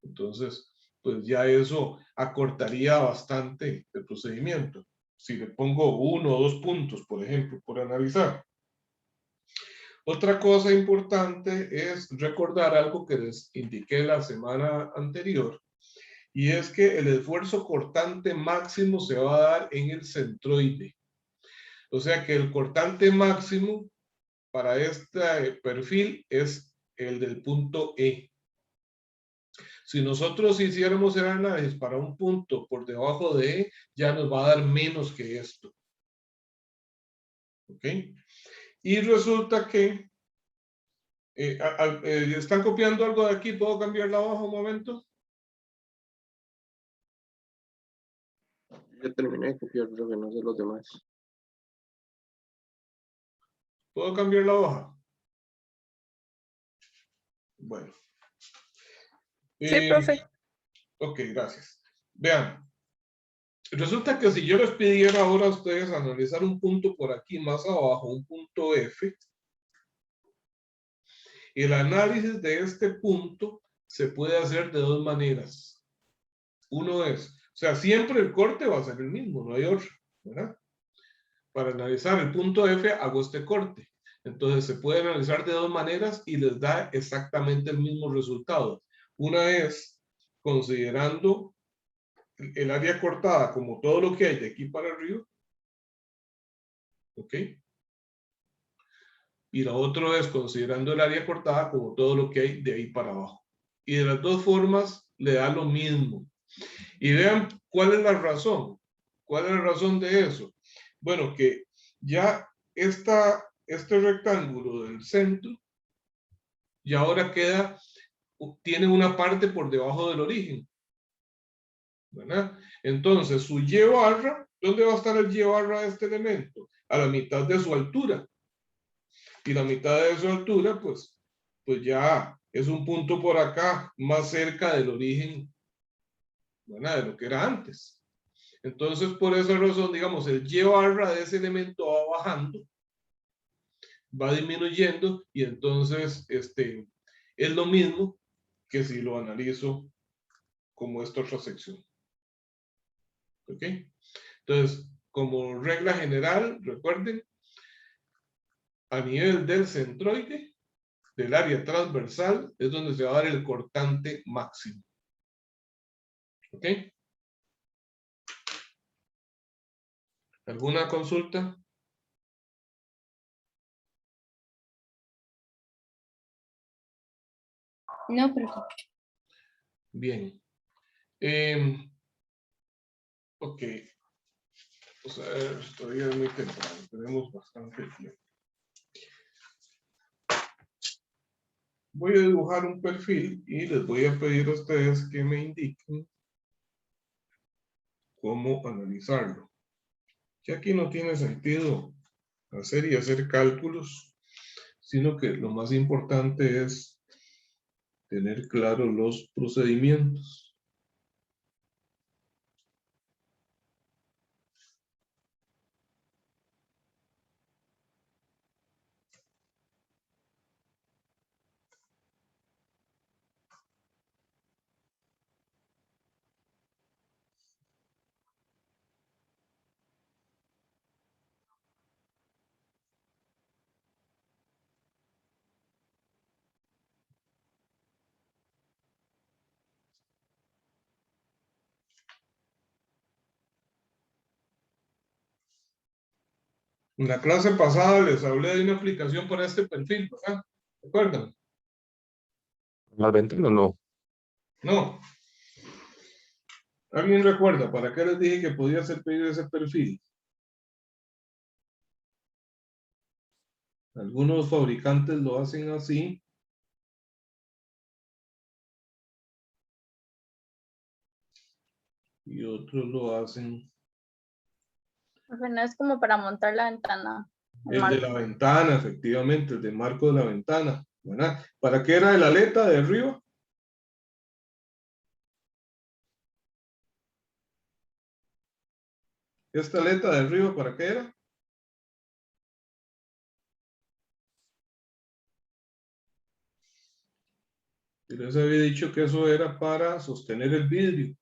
Entonces, pues ya eso acortaría bastante el procedimiento. Si le pongo 1 o 2 puntos, por ejemplo, por analizar. Otra cosa importante es recordar algo que les indiqué la semana anterior, y es que el esfuerzo cortante máximo se va a dar en el centroide. O sea que el cortante máximo para este perfil es el del punto E. Si nosotros hiciéramos el análisis para un punto por debajo de E, ya nos va a dar menos que esto. ¿Ok? Y resulta que ¿están copiando algo de aquí? ¿Puedo cambiar la hoja un momento? Ya terminé de copiar, pero que no sé los demás. ¿Puedo cambiar la hoja? Bueno. Sí, profe. Ok, gracias. Vean, resulta que si yo les pidiera ahora a ustedes analizar un punto por aquí más abajo, un punto F, el análisis de este punto se puede hacer de dos maneras. Uno es, o sea, siempre el corte va a ser el mismo, no hay otro, ¿verdad? Para analizar el punto F hago este corte. Entonces se puede analizar de dos maneras y les da exactamente el mismo resultado. Una es considerando el área cortada como todo lo que hay de aquí para arriba. ¿Ok? Y la otra es considerando el área cortada como todo lo que hay de ahí para abajo. Y de las dos formas le da lo mismo. Y vean cuál es la razón. ¿Cuál es la razón de eso? Bueno, que ya este rectángulo del centro y ahora tiene una parte por debajo del origen, ¿verdad? Entonces su y barra, ¿dónde va a estar el y barra de este elemento? A la mitad de su altura. Y la mitad de su altura, pues ya es un punto por acá, más cerca del origen, ¿verdad? De lo que era antes. Entonces, por esa razón, digamos, el y barra de ese elemento va bajando, va disminuyendo, y entonces es lo mismo que si lo analizo como esta otra sección. ¿Ok? Entonces, como regla general, recuerden, a nivel del centroide, del área transversal, es donde se va a dar el cortante máximo. ¿Ok? ¿Alguna consulta? No, profe. Bien. Ok. Vamos a ver, todavía es muy temprano, tenemos bastante tiempo. Voy a dibujar un perfil y les voy a pedir a ustedes que me indiquen cómo analizarlo. que aquí no tiene sentido hacer y hacer cálculos, sino que lo más importante es tener claros los procedimientos. En la clase pasada les hablé de una aplicación para este perfil, ¿verdad? ¿Recuerdan? Las ventanas no. No. ¿Alguien recuerda para qué les dije que podía hacer pedir ese perfil? Algunos fabricantes lo hacen así. Y otros lo hacen. No es como para montar la ventana. El de la ventana, efectivamente, el de marco de la ventana, ¿verdad? ¿Para qué era el aleta de arriba? ¿Esta aleta de arriba para qué era? Yo les había dicho que eso era para sostener el vidrio.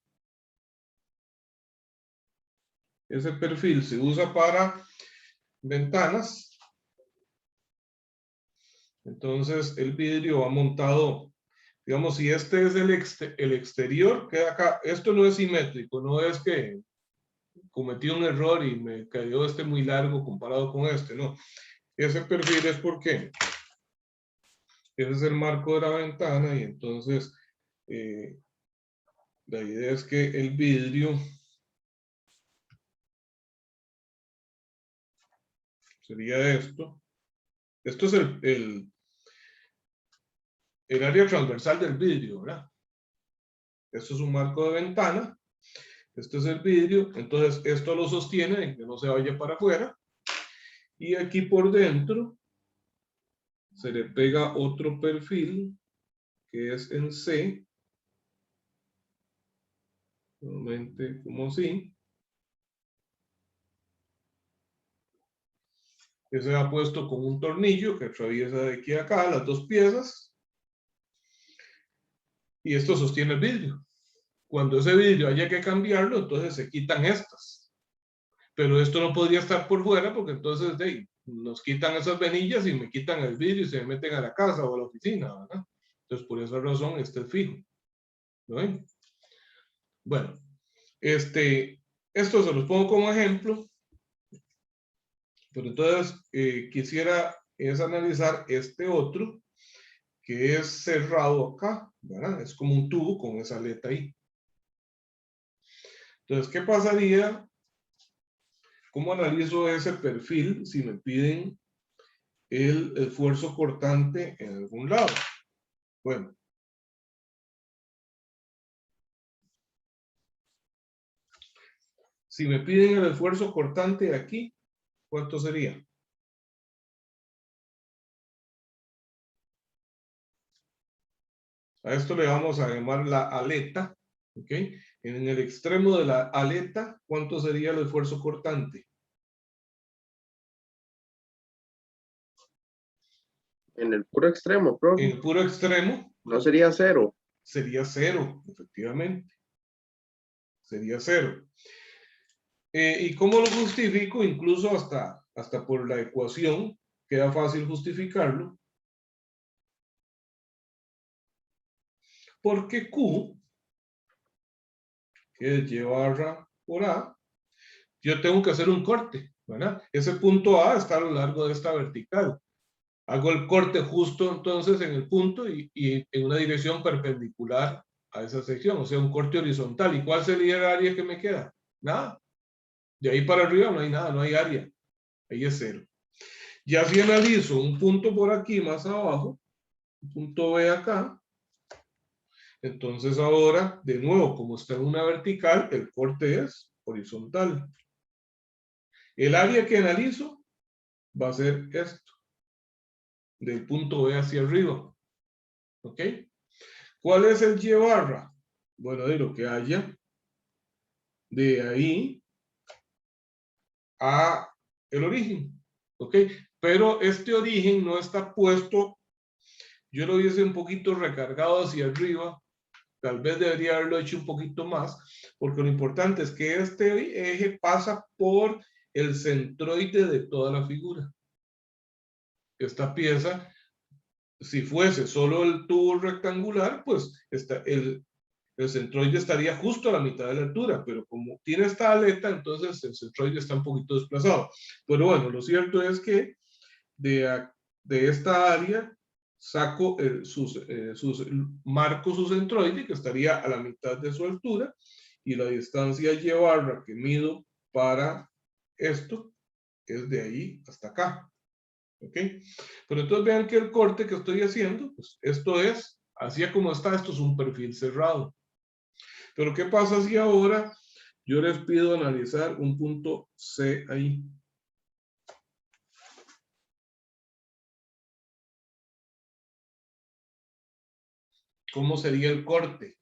Ese perfil se usa para ventanas. Entonces el vidrio va montado, digamos, si este es el exterior, queda acá. Esto no es simétrico, no es que cometí un error y me cayó este muy largo comparado con este, no. Ese perfil es porque ese es el marco de la ventana y entonces la idea es que el vidrio sería esto. Esto es el área transversal del vidrio, ¿verdad? Esto es un marco de ventana. Este es el vidrio. Entonces esto lo sostiene en que no se vaya para afuera. Y aquí por dentro se le pega otro perfil que es en C. Nuevamente como así. Ese va puesto con un tornillo que atraviesa de aquí a acá las dos piezas. Y esto sostiene el vidrio. Cuando ese vidrio haya que cambiarlo, entonces se quitan estas. Pero esto no podría estar por fuera porque entonces nos quitan esas venillas y me quitan el vidrio y se me meten a la casa o a la oficina, ¿verdad? Entonces por esa razón este es fijo. ¿No ven? Bueno, esto se los pongo como ejemplo. Pero entonces quisiera analizar este otro que es cerrado acá, ¿verdad? Es como un tubo con esa aleta ahí. Entonces, ¿qué pasaría? ¿Cómo analizo ese perfil si me piden el esfuerzo cortante en algún lado? Bueno. Si me piden el esfuerzo cortante aquí, ¿cuánto sería? A esto le vamos a llamar la aleta, ¿ok? En el extremo de la aleta, ¿cuánto sería el esfuerzo cortante? En el puro extremo, profe. En el puro extremo. No sería 0. Sería 0, efectivamente. Sería 0. ¿Y cómo lo justifico? Incluso hasta por la ecuación, queda fácil justificarlo. Porque Q, que es Y barra por A, yo tengo que hacer un corte, ¿verdad? Ese punto A está a lo largo de esta vertical. Hago el corte justo entonces en el punto y en una dirección perpendicular a esa sección, o sea, un corte horizontal. ¿Y cuál sería el área que me queda? Nada. De ahí para arriba no hay nada, no hay área. Ahí es 0. Ya si analizo un punto por aquí más abajo, un punto B acá, entonces ahora, de nuevo, como está en una vertical, el corte es horizontal. El área que analizo va a ser esto, del punto B hacia arriba. ¿Ok? ¿Cuál es el Y barra? Bueno, de lo que haya de ahí a el origen. ¿Ok? Pero este origen no está puesto, yo lo hubiese un poquito recargado hacia arriba, tal vez debería haberlo hecho un poquito más, porque lo importante es que este eje pasa por el centroide de toda la figura. Esta pieza, si fuese solo el tubo rectangular, pues el centroide estaría justo a la mitad de la altura, pero como tiene esta aleta, entonces el centroide está un poquito desplazado. Pero bueno, lo cierto es que de esta área saco marco su centroide, que estaría a la mitad de su altura, y la distancia Y barra que mido para esto es de ahí hasta acá. ¿Ok? Pero entonces vean que el corte que estoy haciendo, pues esto es, así como está, esto es un perfil cerrado. Pero ¿qué pasa si ahora yo les pido analizar un punto C ahí? ¿Cómo sería el corte?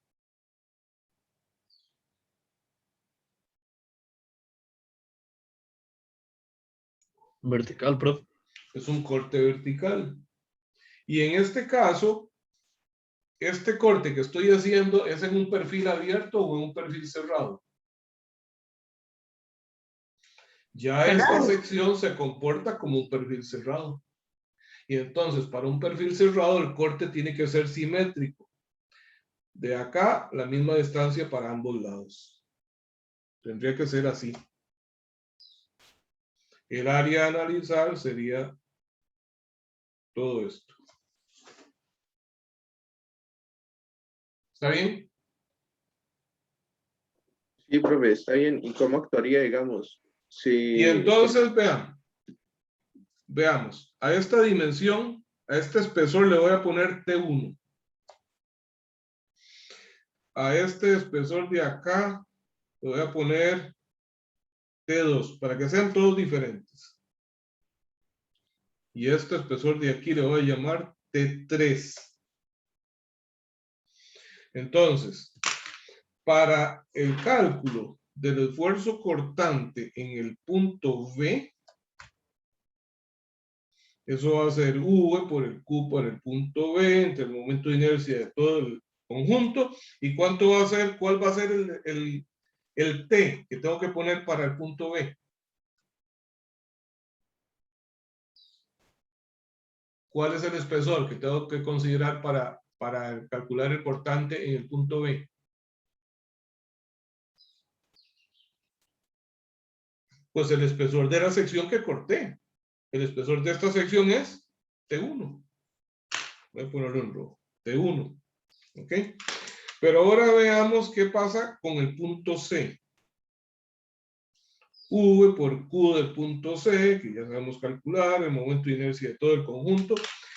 Vertical, profe. Es un corte vertical. Y en este caso, este corte que estoy haciendo es en un perfil abierto o en un perfil cerrado. Ya esta sección se comporta como un perfil cerrado. Y entonces, para un perfil cerrado, el corte tiene que ser simétrico. De acá, la misma distancia para ambos lados. Tendría que ser así. El área a analizar sería todo esto. ¿Está bien? Sí, profe, está bien. ¿Y cómo actuaría, digamos? Si... Y entonces, veamos, a esta dimensión, a este espesor le voy a poner T1. A este espesor de acá le voy a poner T2, para que sean todos diferentes. Y este espesor de aquí le voy a llamar T3. Entonces, para el cálculo del esfuerzo cortante en el punto B, eso va a ser V por el Q por el punto B, entre el momento de inercia de todo el conjunto. ¿Y cuánto va a ser? ¿Cuál va a ser el T que tengo que poner para el punto B? ¿Cuál es el espesor que tengo que considerar para calcular el cortante en el punto B? Pues el espesor de la sección que corté. El espesor de esta sección es T1. Voy a ponerlo en rojo. T1. ¿Ok? Pero ahora veamos qué pasa con el punto C. V por Q del punto C, que ya sabemos calcular, el momento de inercia de todo el conjunto.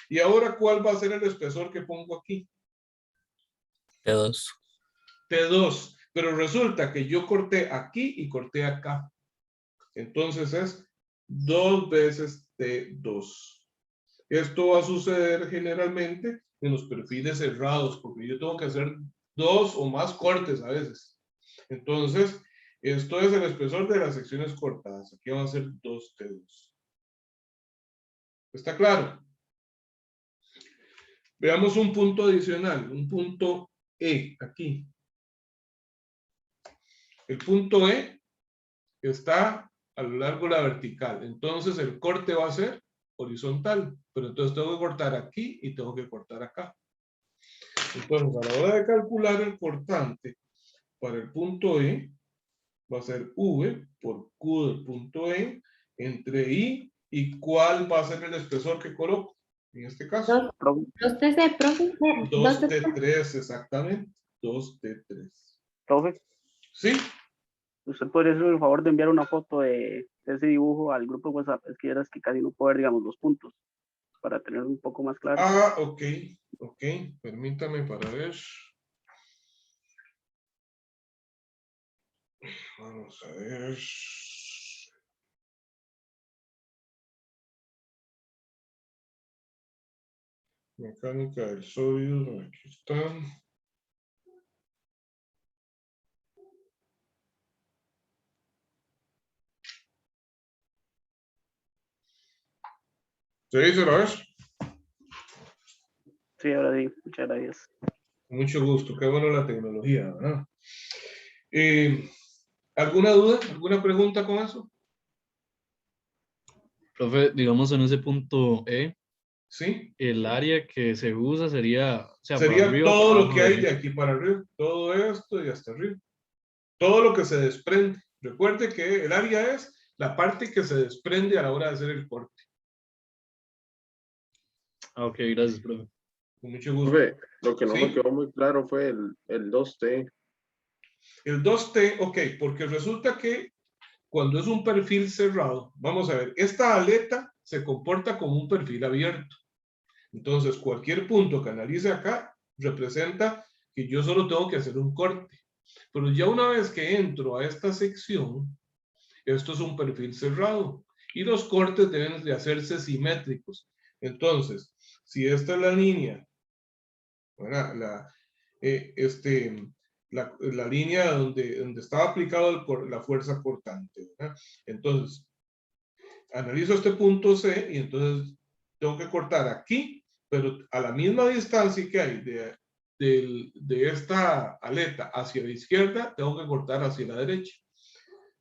Y ahora, ¿cuál va a ser el espesor que pongo aquí? T2. T2. Pero resulta que yo corté aquí y corté acá. Entonces es 2 veces T2. Esto va a suceder generalmente en los perfiles cerrados, porque yo tengo que hacer 2 o más cortes a veces. Entonces, esto es el espesor de las secciones cortadas. Aquí van a ser 2T2. ¿Está claro? Veamos un punto adicional, un punto E aquí. El punto E está a lo largo de la vertical. Entonces, el corte va a ser horizontal. Pero entonces tengo que cortar aquí y tengo que cortar acá. Entonces, a la hora de calcular el cortante para el punto E, va a ser V por Q del punto E entre I y ¿cuál va a ser el espesor que coloco? En este caso. 2TC, profe. 2T3, exactamente. 2T3. Profe, ¿Sí? usted podría hacer el favor de enviar una foto de ese dibujo al grupo de WhatsApp. Es que verás que casi no puedo ver, digamos, los puntos, para tener un poco más claro. Ah, ok. Ok. Permítame para ver. Vamos a ver. Mecánica del sólido, aquí está. ¿Sí? ¿Se lo ves? Sí, ahora sí, muchas gracias. Con mucho gusto, qué bueno la tecnología, ¿verdad? ¿Alguna duda? ¿Alguna pregunta con eso? Profe, digamos en ese punto E, ¿Sí? el área que se usa sería, o sea, para Sería arriba o todo para lo abajo que hay de aquí para arriba, todo esto y hasta arriba. Todo lo que se desprende. Recuerde que el área es la parte que se desprende a la hora de hacer el corte. Ah, ok, gracias, profe. Con mucho gusto. Profe, lo que no me ¿Sí? quedó muy claro fue el 2T. El 2T, ok, porque resulta que cuando es un perfil cerrado, vamos a ver, esta aleta se comporta como un perfil abierto. Entonces, cualquier punto que analice acá representa que yo solo tengo que hacer un corte. Pero ya una vez que entro a esta sección, esto es un perfil cerrado y los cortes deben de hacerse simétricos. Entonces, si esta es la línea, bueno, la línea donde estaba aplicado la fuerza cortante, ¿verdad? Entonces, analizo este punto C y entonces tengo que cortar aquí, pero a la misma distancia que hay de esta aleta hacia la izquierda, tengo que cortar hacia la derecha.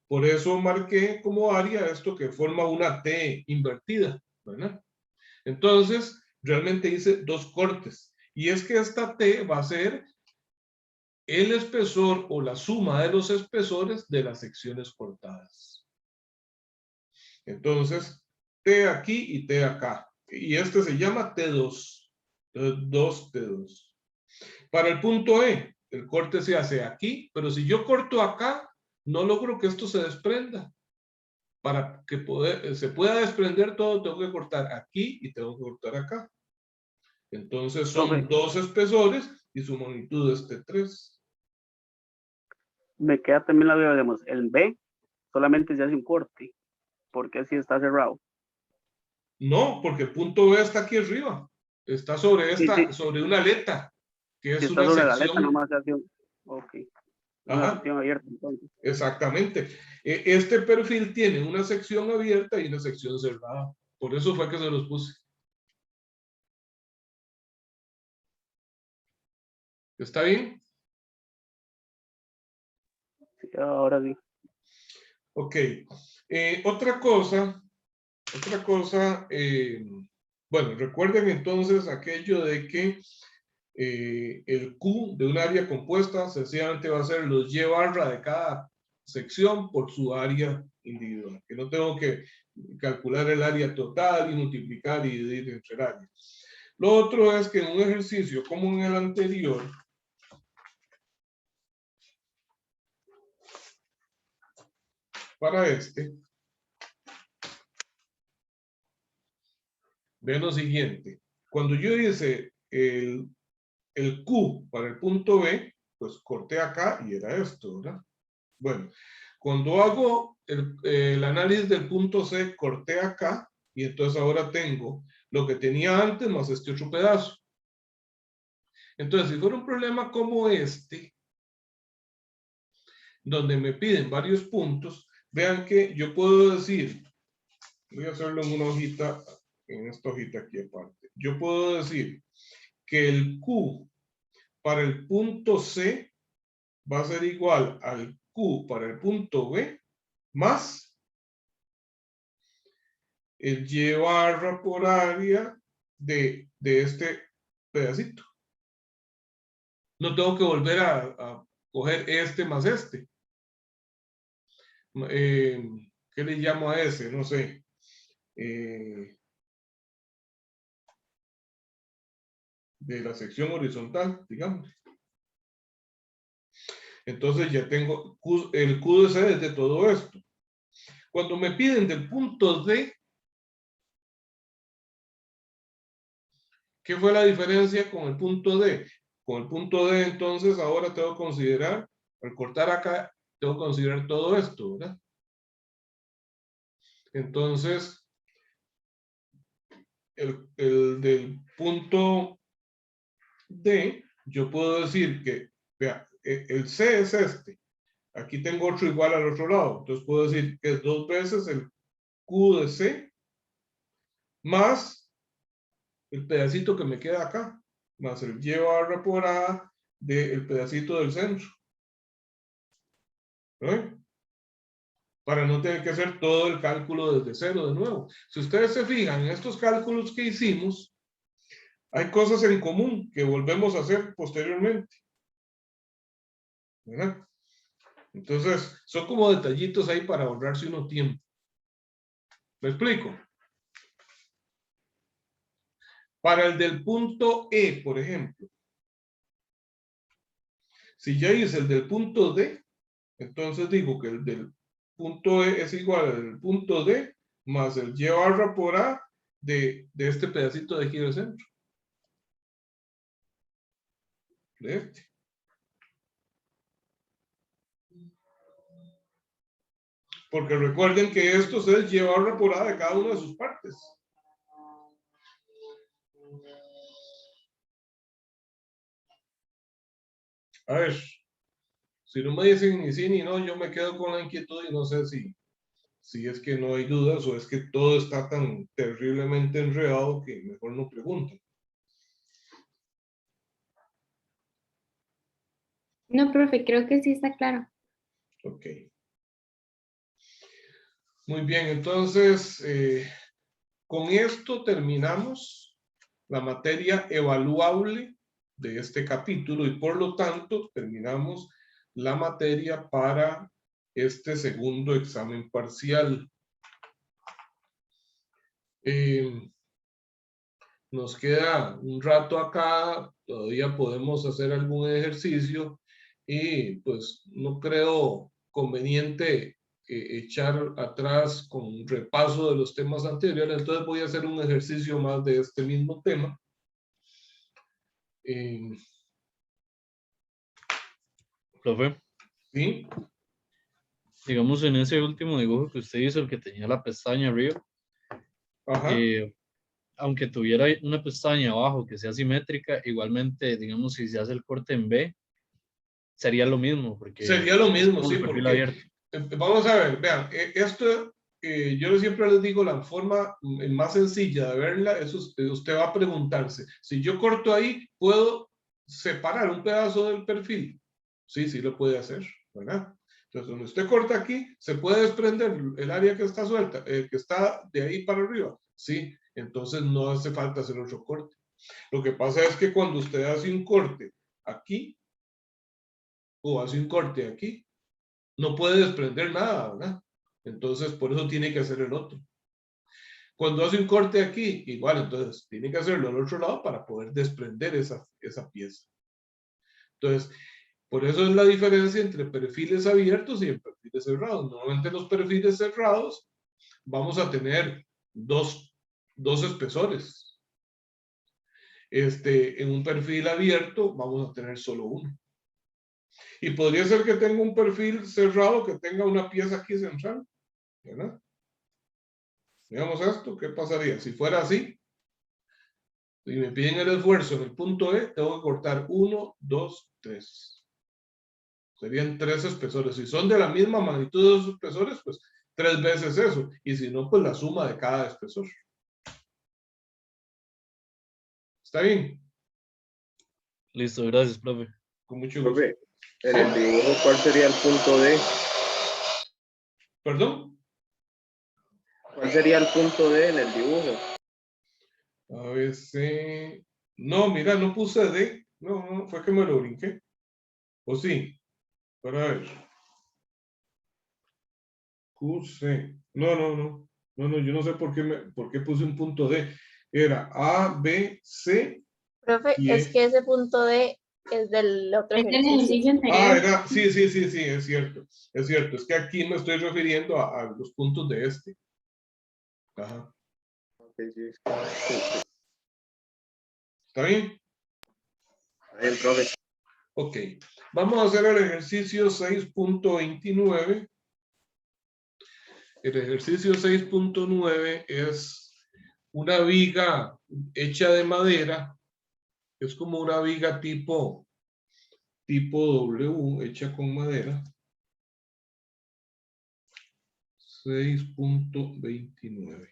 Por eso marqué como área esto que forma una T invertida, ¿verdad? Entonces, realmente hice dos cortes. Y es que esta T va a ser el espesor o la suma de los espesores de las secciones cortadas. Entonces, T aquí y T acá. Y este se llama T2. 2T2. Para el punto E, el corte se hace aquí, pero si yo corto acá, no logro que esto se desprenda. Para que se pueda desprender todo, tengo que cortar aquí y tengo que cortar acá. Entonces son Profe, dos espesores y su magnitud es T3. me queda también la duda, digamos, el B solamente se hace un corte, porque así está cerrado. No, porque el punto B está aquí arriba. Está sobre Sí, sí, sobre una aleta, que si es está una sobre la aleta, sección. nomás se hace un... Ok, una Ajá, sección abierta, entonces. exactamente. Este perfil tiene una sección abierta y una sección cerrada. Por eso fue que se los puse. ¿Está bien? Sí, ahora sí. Ok. Otra cosa, bueno, recuerden entonces aquello de que el Q de un área compuesta sencillamente va a ser los Y barra de cada sección por su área individual, que no tengo que calcular el área total y multiplicar y dividir entre el área. Lo otro es que en un ejercicio como en el anterior, para este, vean lo siguiente. Cuando yo hice el Q para el punto B, pues corté acá y era esto, ¿verdad? Bueno, cuando hago el análisis del punto C, corté acá y entonces ahora tengo lo que tenía antes más este otro pedazo. Entonces, si fuera un problema como este, donde me piden varios puntos, vean que yo puedo decir, voy a hacerlo en una hojita, en esta hojita aquí aparte. Yo puedo decir que el Q para el punto C va a ser igual al Q para el punto B más el Y barra por área de este pedacito. No tengo que volver a coger este más este. ¿Qué le llamo a ese? No sé. De la sección horizontal, digamos. Entonces ya tengo el Q de C desde todo esto. Cuando me piden del punto D, ¿qué fue la diferencia con el punto D? Con el punto D, entonces, ahora tengo que considerar, al cortar acá, tengo que considerar todo esto, ¿verdad? Entonces, el del punto D, yo puedo decir que, vea, el C es este. Aquí tengo otro igual al otro lado. Entonces puedo decir que es 2 veces el Q de C más el pedacito que me queda acá, más el Y barra por A del pedacito del centro. ¿Eh? Para no tener que hacer todo el cálculo desde cero de nuevo. Si ustedes se fijan en estos cálculos que hicimos, hay cosas en común que volvemos a hacer posteriormente. ¿Verdad? Entonces, son como detallitos ahí para ahorrarse uno tiempo. ¿Me explico? Para el del punto E, por ejemplo, si ya hice el del punto D, entonces digo que el del punto E es igual al punto D más el Y barra por A de este pedacito de aquí del centro. De este. Porque recuerden que esto es Y barra por A de cada una de sus partes. A ver, si no me dicen ni sí ni no, yo me quedo con la inquietud y no sé si es que no hay dudas o es que todo está tan terriblemente enredado que mejor no pregunto. No, profe, creo que sí está claro. Ok. Muy bien, entonces, con esto terminamos la materia evaluable de este capítulo y por lo tanto terminamos la materia para este segundo examen parcial. Nos queda un rato acá, todavía podemos hacer algún ejercicio y pues no creo conveniente echar atrás con un repaso de los temas anteriores, entonces voy a hacer un ejercicio más de este mismo tema. Profe, ¿Sí? digamos en ese último dibujo que usted hizo, el que tenía la pestaña arriba, Ajá. aunque tuviera una pestaña abajo que sea simétrica, igualmente, digamos, si se hace el corte en B, sería lo mismo, porque Sería lo mismo, es sí, un perfil porque abierto. vamos a ver, vean, esto yo siempre les digo, la forma más sencilla de verla es usted va a preguntarse, si yo corto ahí, ¿puedo separar un pedazo del perfil? Sí, sí lo puede hacer, ¿verdad? Entonces, cuando usted corta aquí, ¿se puede desprender el área que está suelta, que está de ahí para arriba? Sí, entonces no hace falta hacer otro corte. Lo que pasa es que cuando usted hace un corte aquí, o hace un corte aquí, no puede desprender nada, ¿verdad? Entonces, por eso tiene que hacer el otro. Cuando hace un corte aquí, igual, entonces tiene que hacerlo al otro lado para poder desprender esa pieza. Entonces, por eso es la diferencia entre perfiles abiertos y perfiles cerrados. Normalmente los perfiles cerrados vamos a tener dos espesores. En un perfil abierto vamos a tener solo uno. Y podría ser que tenga un perfil cerrado que tenga una pieza aquí central, ¿verdad? Veamos esto, ¿qué pasaría? Si fuera así, si me piden el esfuerzo en el punto E, tengo que cortar 1, 2, 3. Serían 3 espesores. Si son de la misma magnitud de los espesores, pues 3 veces eso. Y si no, pues la suma de cada espesor. ¿Está bien? Listo, gracias, profe. Con mucho gusto. Profe, en el dibujo, ¿cuál sería el punto D? ¿Perdón? ¿Cuál sería el punto D en el dibujo? A veces... No, mira, no puse D. No, fue que me lo brinqué. ¿O sí? Para ver. QC. No, yo no sé por qué puse un punto D. Era A, B, C. Profe, es que ese punto D es del otro Es el ejercicio. ejercicio anterior. Ah, era, sí, es cierto. Es cierto, es que aquí me estoy refiriendo a los puntos de este. Ajá. Okay, sí, sí. ¿Está bien? Está bien, profe. Ok. Vamos a hacer el ejercicio 6.29. El ejercicio 6.9 es una viga hecha de madera, es como una viga tipo W, hecha con madera. 6.29.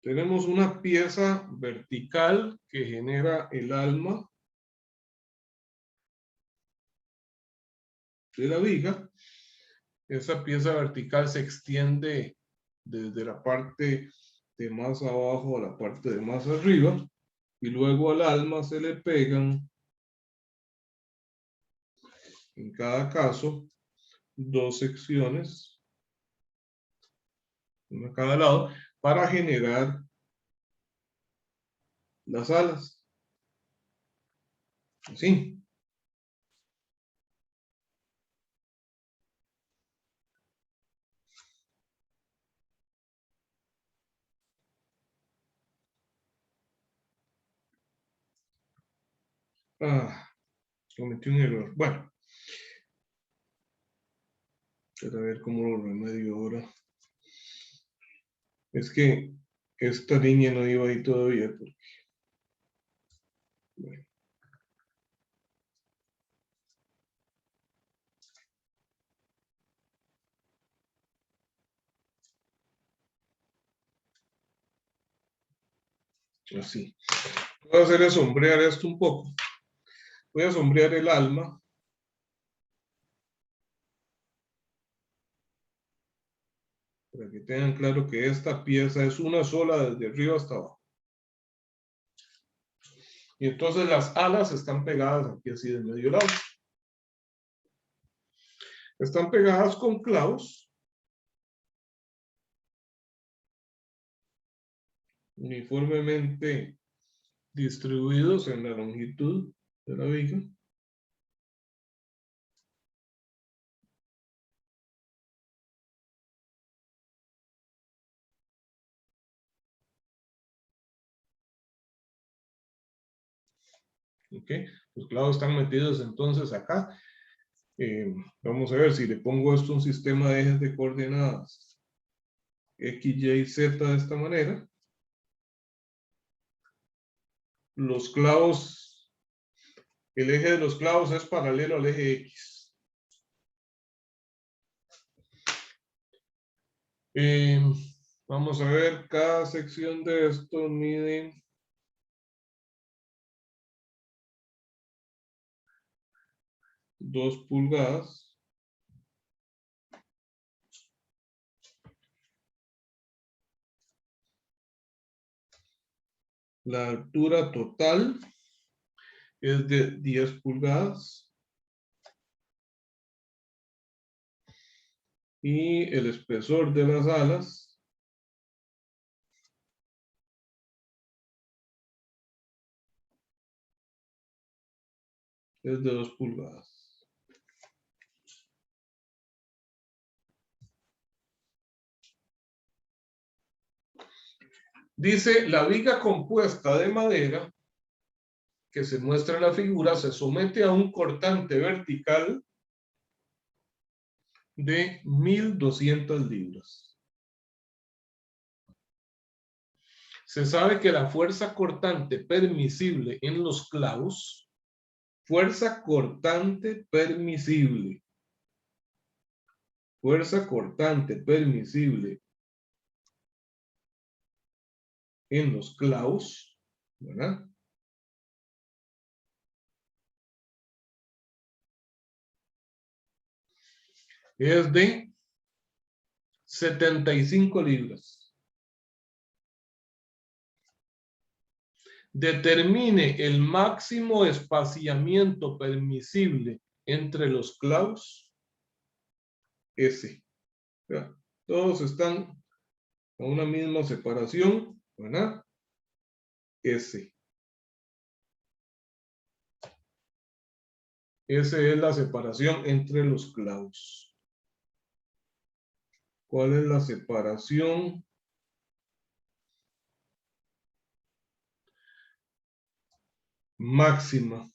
Tenemos una pieza vertical que genera el alma de la viga. Esa pieza vertical se extiende desde la parte de más abajo a la parte de más arriba, y luego al alma se le pegan, en cada caso, 2 secciones, una a cada lado, para generar las alas. Así. Cometí un error. Bueno, a ver cómo lo remedio ahora. Es que esta línea no iba ahí todavía. Porque... Bueno. Así. Voy a hacer es sombrear esto un poco. Voy a sombrear el alma. Para que tengan claro que esta pieza es una sola desde arriba hasta abajo. Y entonces las alas están pegadas aquí así de medio lado. Están pegadas con clavos. Uniformemente distribuidos en la longitud de la viga. Ok, los clavos están metidos entonces acá. Vamos a ver si le pongo esto un sistema de ejes de coordenadas X, Y, Z de esta manera. Los clavos, el eje de los clavos es paralelo al eje X. Vamos a ver, cada sección de esto mide 2 pulgadas. La altura total es de 10 pulgadas. Y el espesor de las alas es de 2 pulgadas. Dice, la viga compuesta de madera que se muestra en la figura se somete a un cortante vertical de 1.200 libras. Se sabe que la fuerza cortante permisible en los clavos, fuerza cortante permisible en los clavos, ¿verdad? Es de 75 libras. Determine el máximo espaciamiento permisible entre los clavos. S. ¿Verdad? Todos están a una misma separación, ¿verdad? S. S es la separación entre los clavos. ¿Cuál es la separación máxima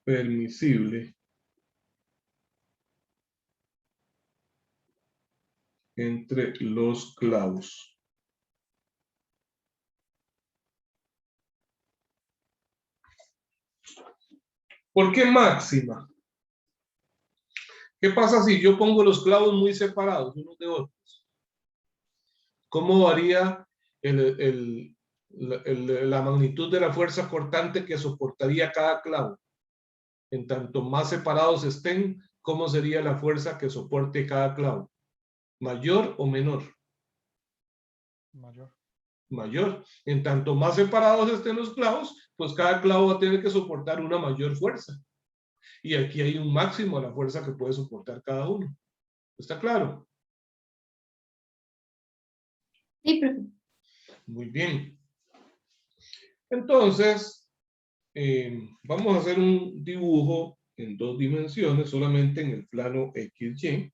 permisible entre los clavos? ¿Por qué máxima? ¿Qué pasa si yo pongo los clavos muy separados unos de otros? ¿Cómo varía la magnitud de la fuerza cortante que soportaría cada clavo? En tanto más separados estén, ¿cómo sería la fuerza que soporte cada clavo? ¿Mayor o menor? Mayor. Mayor. En tanto más separados estén los clavos, pues cada clavo va a tener que soportar una mayor fuerza. Y aquí hay un máximo a la fuerza que puede soportar cada uno. ¿Está claro? Sí, profe. Muy bien. Entonces, vamos a hacer un dibujo en 2 dimensiones, solamente en el plano XY.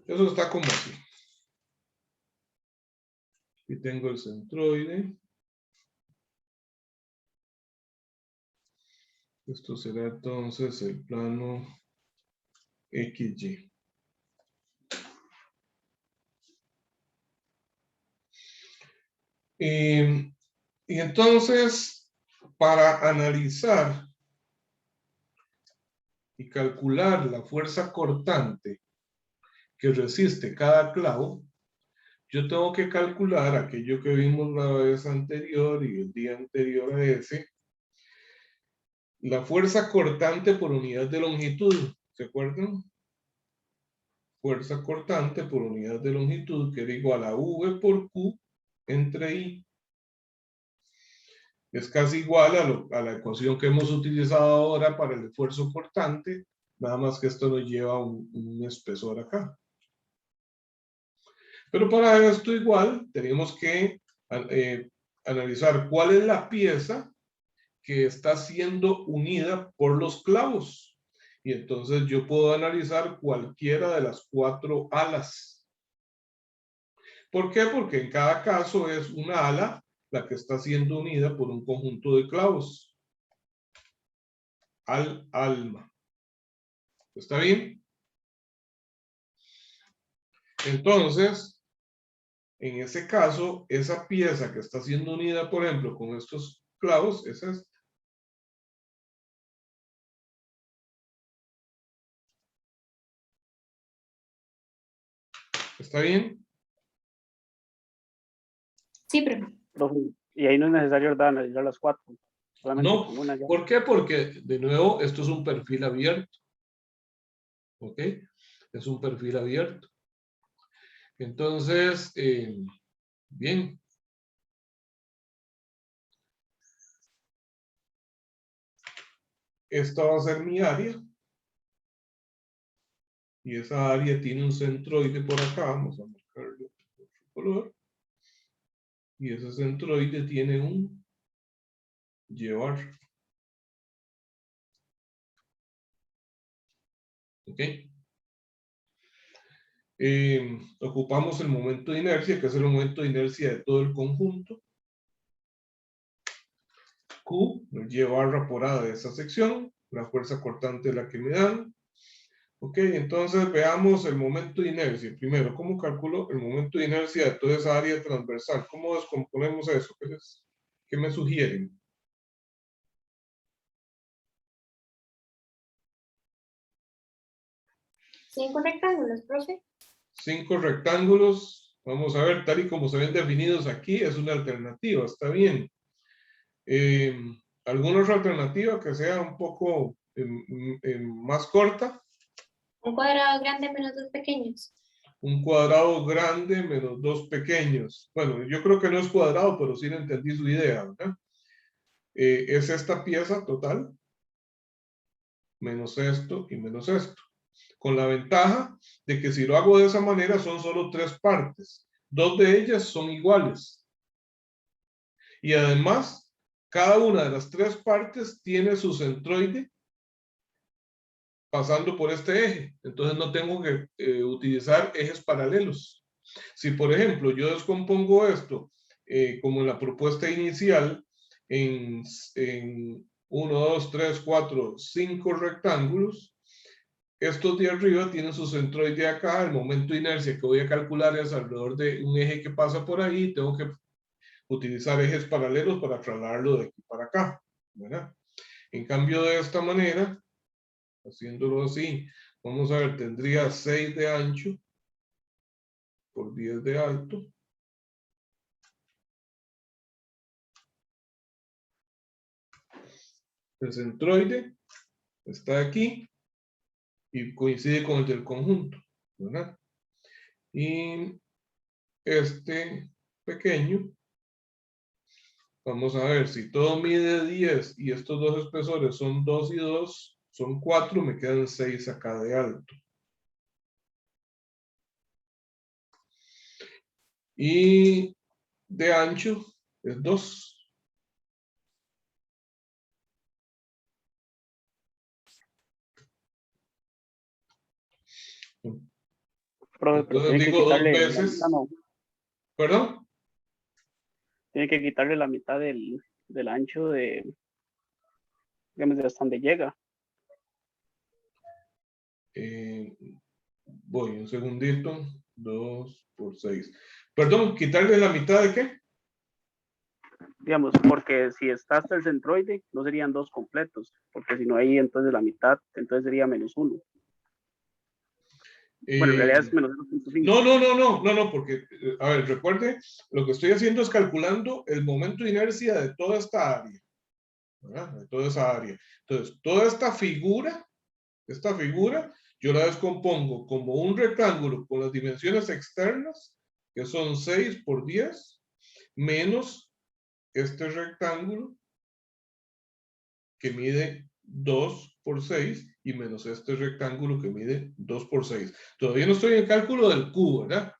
Eso está como así. Aquí tengo el centroide. Esto será entonces el plano XY. Y entonces, para analizar y calcular la fuerza cortante que resiste cada clavo, yo tengo que calcular aquello que vimos la vez anterior y el día anterior a ese, la fuerza cortante por unidad de longitud, ¿se acuerdan? Fuerza cortante por unidad de longitud, que era igual a V por Q entre I. Es casi igual a la ecuación que hemos utilizado ahora para el esfuerzo cortante, nada más que esto nos lleva un espesor acá. Pero para esto igual tenemos que analizar cuál es la pieza que está siendo unida por los clavos. Y entonces yo puedo analizar cualquiera de las 4 alas. ¿Por qué? Porque en cada caso es una ala la que está siendo unida por un conjunto de clavos. Al alma. ¿Está bien? Entonces, en ese caso, esa pieza que está siendo unida, por ejemplo, con estos clavos, es esta. ¿Está bien? Sí, profe. Profe, y ahí no es necesario, ¿verdad?, analizar las 4. Solamente No. con una ya. ¿Por qué? Porque, de nuevo, esto es un perfil abierto. ¿Ok? Es un perfil abierto. Entonces, bien. Esta va a ser mi área. Y esa área tiene un centroide por acá. Vamos a marcarlo con otro color. Y ese centroide tiene un llevar. ¿Ok? Ocupamos el momento de inercia, que es el momento de inercia de todo el conjunto. Q nos lleva barra por A de esa sección. La fuerza cortante es la que me dan. Ok, entonces veamos el momento de inercia. Primero, ¿cómo calculo el momento de inercia de toda esa área transversal? ¿Cómo descomponemos eso? ¿Qué me sugieren? ¿5 rectángulos, profe? 5 rectángulos. Vamos a ver, tal y como se ven definidos aquí, es una alternativa. Está bien. ¿Alguna otra alternativa que sea un poco más corta? Un cuadrado grande menos dos pequeños. Un cuadrado grande menos dos pequeños. Bueno, yo creo que no es cuadrado, pero sí le entendí su idea, ¿verdad? Es esta pieza total, menos esto y menos esto. Con la ventaja de que si lo hago de esa manera son solo tres partes. Dos de ellas son iguales. Y además, cada una de las tres partes tiene su centroide pasando por este eje. Entonces no tengo que utilizar ejes paralelos. Si, por ejemplo, yo descompongo esto como en la propuesta inicial en 1, 2, 3, 4, 5 rectángulos, estos de arriba tienen su centroide acá. El momento de inercia que voy a calcular es alrededor de un eje que pasa por ahí. Tengo que utilizar ejes paralelos para trasladarlo de aquí para acá, ¿verdad? En cambio, de esta manera, haciéndolo así, vamos a ver, tendría 6 de ancho por 10 de alto. El centroide está aquí y coincide con el del conjunto, ¿verdad? Y este pequeño, vamos a ver, si todo mide 10 y estos dos espesores son 2 y 2, son 4, me quedan 6 acá de alto. Y de ancho es 2. Profe, pero Entonces tiene que digo 2 quitarle la veces, mitad, no. ¿perdón? Tiene que quitarle la mitad del ancho de, digamos, de hasta donde llega. Voy un segundito. 2 por 6. Perdón, ¿quitarle la mitad de qué? Digamos, porque si está hasta el centroide, no serían dos completos, porque si no ahí entonces la mitad, entonces sería -1. Bueno, en realidad es menos 0.5. No, porque, a ver, recuerde, lo que estoy haciendo es calculando el momento de inercia de toda esta área, ¿verdad? De toda esa área. Entonces, toda esta figura, yo la descompongo como un rectángulo con las dimensiones externas, que son 6 por 10, menos este rectángulo, que mide 2 por 6, y menos este rectángulo que mide 2 por 6. Todavía no estoy en el cálculo del cubo, ¿verdad?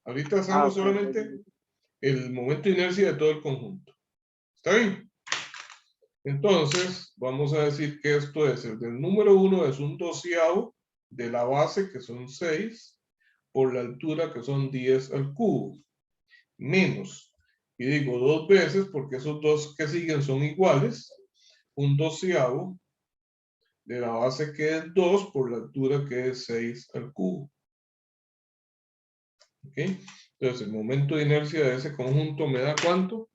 Ahorita hacemos solamente el momento de inercia de todo el conjunto. ¿Está bien? Entonces, vamos a decir que esto es el del número 1, es un doceavo de la base, que son 6, por la altura, que son 10 al cubo, menos, y digo 2 veces porque esos dos que siguen son iguales, un doceavo de la base, que es 2, por la altura, que es 6 al cubo. ¿Ok? Entonces, el momento de inercia de ese conjunto me da ¿cuánto?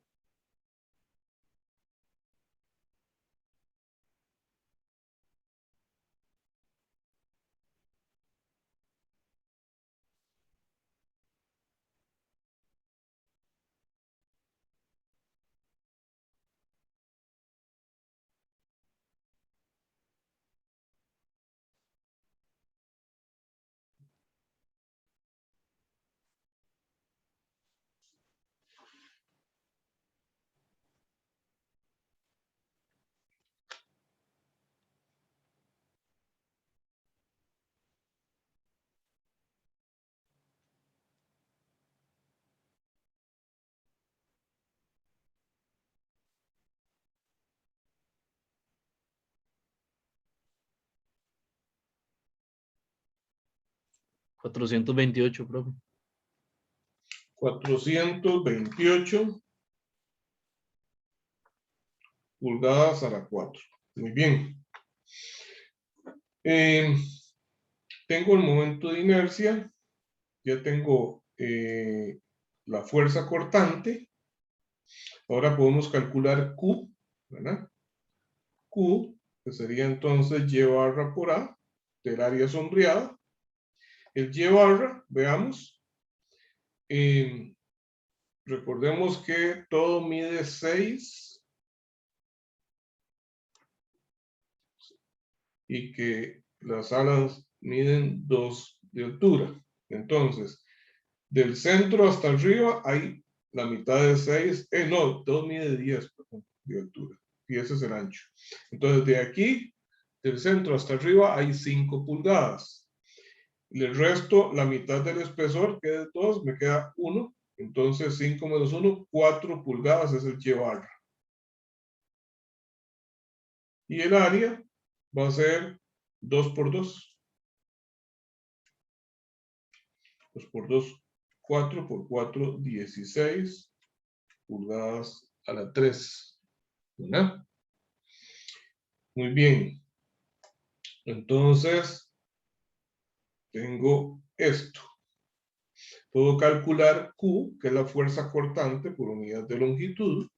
$428, profe. 428 pulgadas a la 4. Muy bien. Tengo el momento de inercia. Ya tengo la fuerza cortante. Ahora podemos calcular Q, ¿verdad? Q, que sería entonces Y barra por A, del área sombreada. El Y barra, veamos. Recordemos que todo mide 6 y que las alas miden 2 de altura. Entonces, del centro hasta arriba hay la mitad de 6, no, 2 mide 10 de altura, y ese es el ancho. Entonces, de aquí, del centro hasta arriba hay 5 pulgadas. Y el resto, la mitad del espesor, que es 2, me queda 1. Entonces, 5 menos 1, 4 pulgadas es el barra. Y el área va a ser 2 por 2. 2 por 2, 4 por 4, 16 pulgadas a la 3. ¿Verdad? Muy bien. Entonces, tengo esto. Puedo calcular Q, que es la fuerza cortante por unidad de longitud.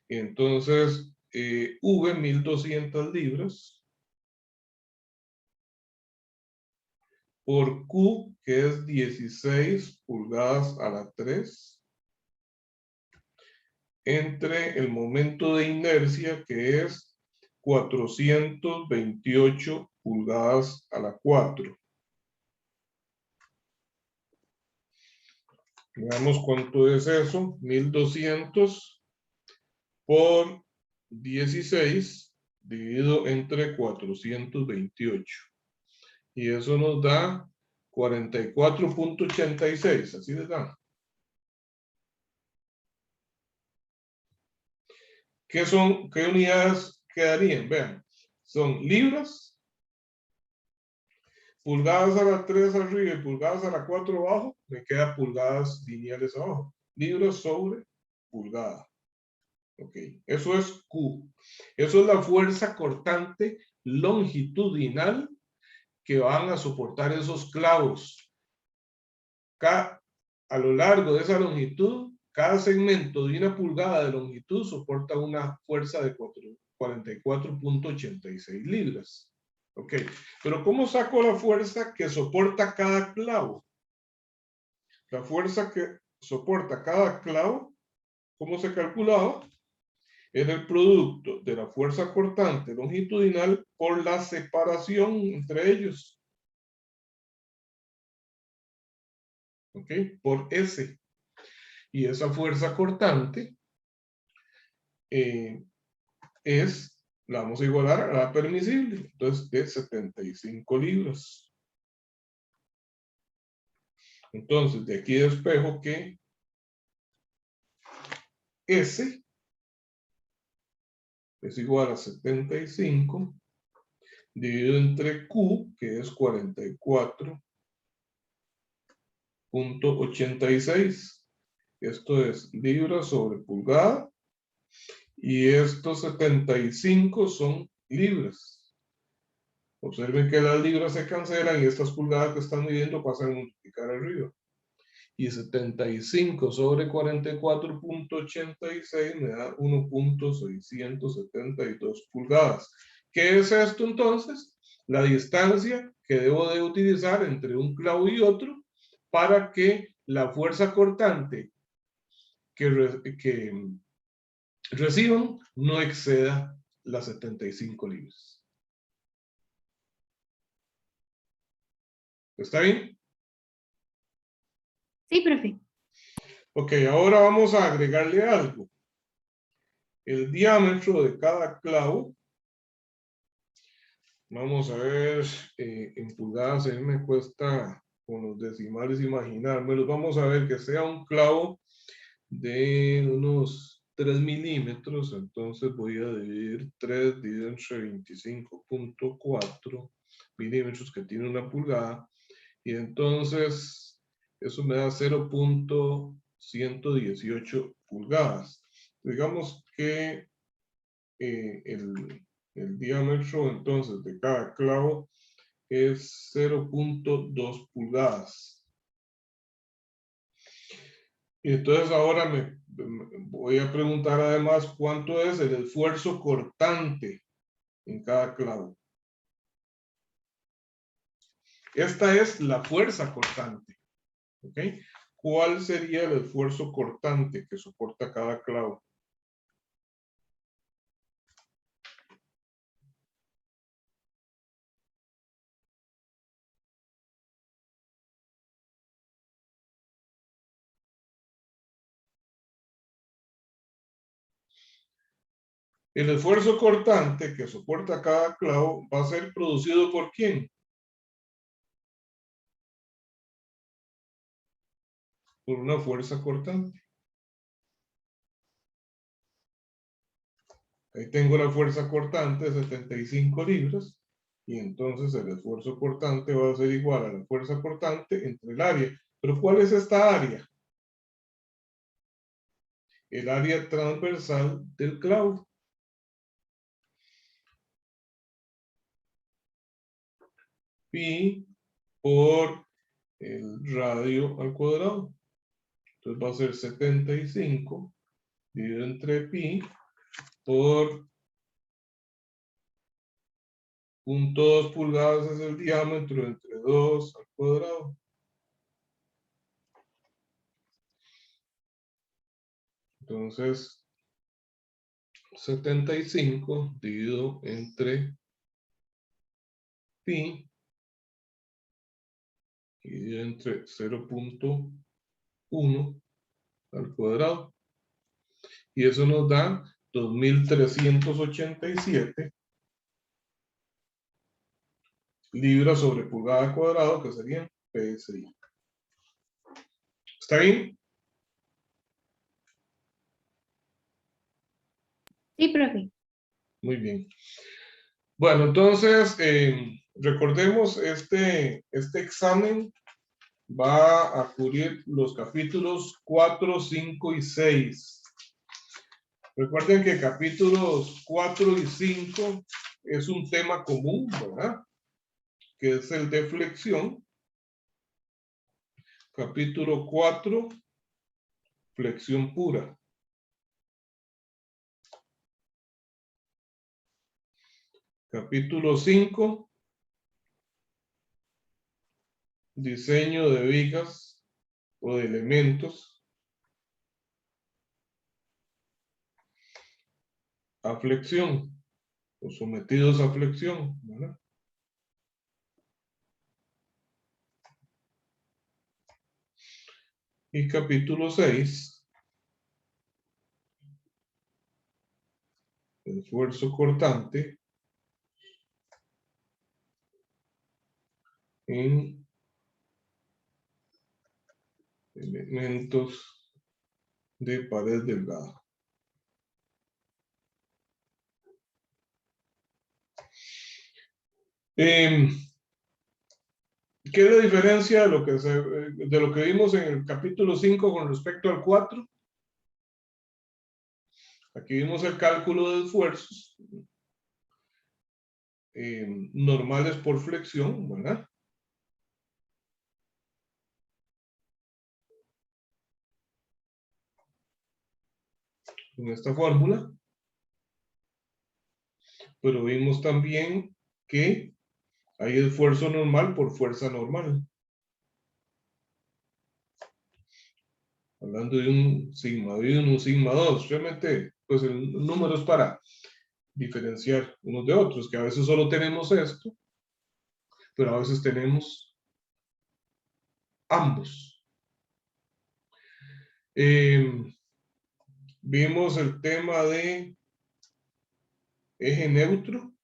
Y entonces, V, 1200 libras. Por Q, que es 16 pulgadas a la 3. Entre el momento de inercia, que es 428 pulgadas a la 4. Veamos cuánto es eso. 1200 por 16 dividido entre 428. Y eso nos da 44.86. Así les da. ¿Qué unidades quedarían? Vean, son libras, pulgadas a la 3 arriba y pulgadas a la 4 abajo, me queda pulgadas lineales abajo. Libras sobre pulgada. Ok, eso es Q. Eso es la fuerza cortante longitudinal que van a soportar esos clavos. A lo largo de esa longitud, cada segmento de 1 pulgada de longitud soporta una fuerza de 44.86 libras. Ok, pero ¿cómo saco la fuerza que soporta cada clavo? La fuerza que soporta cada clavo, ¿cómo se calculaba? Es el producto de la fuerza cortante longitudinal por la separación entre ellos. ¿Ok? Por S. Y esa fuerza cortante la vamos a igualar a la permisible. Entonces, de 75 libras. Entonces, de aquí despejo que S es igual a 75 dividido entre Q, que es 44.86. Esto es libras sobre pulgada. Y estos 75 son libras. Observen que las libras se cancelan y estas pulgadas que están midiendo pasan a multiplicar arriba. Y 75 sobre 44.86 me da 1.672 pulgadas. ¿Qué es esto entonces? La distancia que debo de utilizar entre un clavo y otro para que la fuerza cortante que reciban no exceda las 75 libras. ¿Está bien? Sí, profe. Ok, ahora vamos a agregarle algo. El diámetro de cada clavo. Vamos a ver, en pulgadas, a mí me cuesta con los decimales imaginármelos. Vamos a ver que sea un clavo de unos 3 milímetros. Entonces voy a dividir 3 dividido entre 25.4 milímetros que tiene una pulgada. Y entonces eso me da 0.118 pulgadas. Digamos que el diámetro entonces de cada clavo es 0.2 pulgadas. Y entonces ahora me voy a preguntar además cuánto es el esfuerzo cortante en cada clavo. Esta es la fuerza cortante. ¿Ok? ¿Cuál sería el esfuerzo cortante que soporta cada clavo? El esfuerzo cortante que soporta cada clavo va a ser producido ¿por quién? Por una fuerza cortante. Ahí tengo la fuerza cortante de 75 libras. Y entonces el esfuerzo cortante va a ser igual a la fuerza cortante entre el área. ¿Pero cuál es esta área? El área transversal del clavo. Pi por el radio al cuadrado. Entonces va a ser 75 dividido entre pi por 0.2 pulgadas es el diámetro entre 2 al cuadrado. Entonces, 75 dividido entre pi dividido entre 0.1 al cuadrado. Y eso nos da 2387 libras sobre pulgada cuadrado, que serían PSI. ¿Está bien? Sí, profe. Muy bien. Bueno, entonces, recordemos, este examen va a cubrir los capítulos 4, 5 y 6. Recuerden que capítulos 4 y 5 es un tema común, ¿verdad? Que es el de flexión. Capítulo 4, flexión pura. Capítulo 5, diseño de vigas o de elementos a flexión o sometidos a flexión, ¿verdad? Y capítulo 6, esfuerzo cortante en elementos de pared delgada. ¿Qué es la diferencia de lo que vimos en el capítulo 5 con respecto al 4? Aquí vimos el cálculo de esfuerzos normales por flexión, ¿verdad? En esta fórmula. Pero vimos también que hay esfuerzo normal por fuerza normal. Hablando de un sigma 1, un sigma 2, realmente, pues el número es para diferenciar unos de otros, que a veces solo tenemos esto, pero a veces tenemos ambos. Vimos el tema de eje neutro,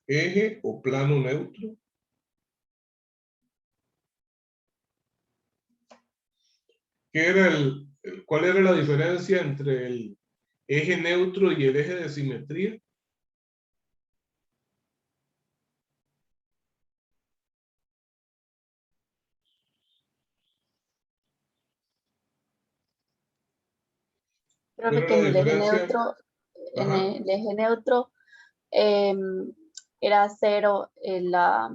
eje o plano neutro. ¿Cuál era la diferencia entre el eje neutro y el eje de simetría? Creo ¿Cuál que era en la el eje diferencia? neutro, Ajá. era cero la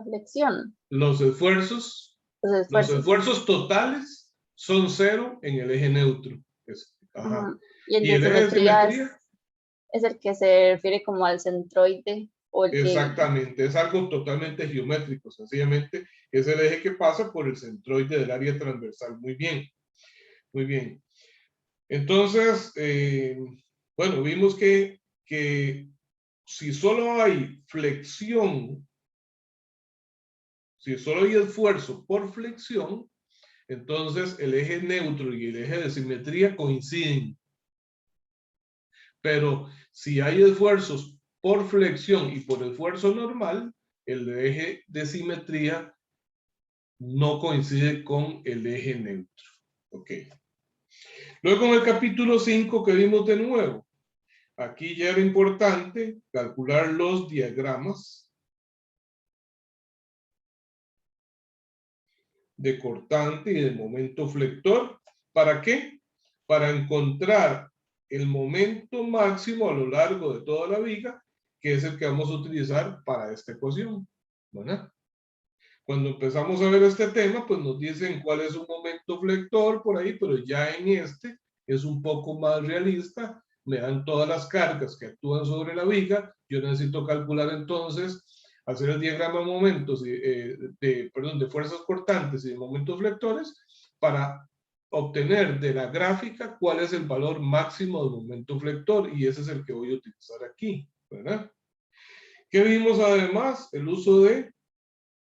flexión, Los esfuerzos los esfuerzos. totales son 0 en el eje neutro. Ajá. Ujú. Y el ¿Y de el eje de simetría simetría? es el que se refiere como al centroide o el que... Exactamente, es algo totalmente geométrico, sencillamente es el eje que pasa por el centroide del área transversal. Muy bien, muy bien. Entonces, bueno, vimos que si solo hay flexión, si solo hay esfuerzo por flexión, entonces el eje neutro y el eje de simetría coinciden. Pero si hay esfuerzos por flexión y por esfuerzo normal, el eje de simetría no coincide con el eje neutro. Ok. Luego en el capítulo 5 que vimos de nuevo, aquí ya era importante calcular los diagramas de cortante y de momento flector. ¿Para qué? Para encontrar el momento máximo a lo largo de toda la viga, que es el que vamos a utilizar para esta ecuación, ¿verdad? Cuando empezamos a ver este tema, pues nos dicen cuál es un momento flector por ahí, pero ya en este es un poco más realista. Me dan todas las cargas que actúan sobre la viga. Yo necesito calcular entonces, hacer el diagrama de momentos, de fuerzas cortantes y de momentos flectores para obtener de la gráfica cuál es el valor máximo del momento flector, y ese es el que voy a utilizar aquí, ¿verdad? ¿Qué vimos además? El uso de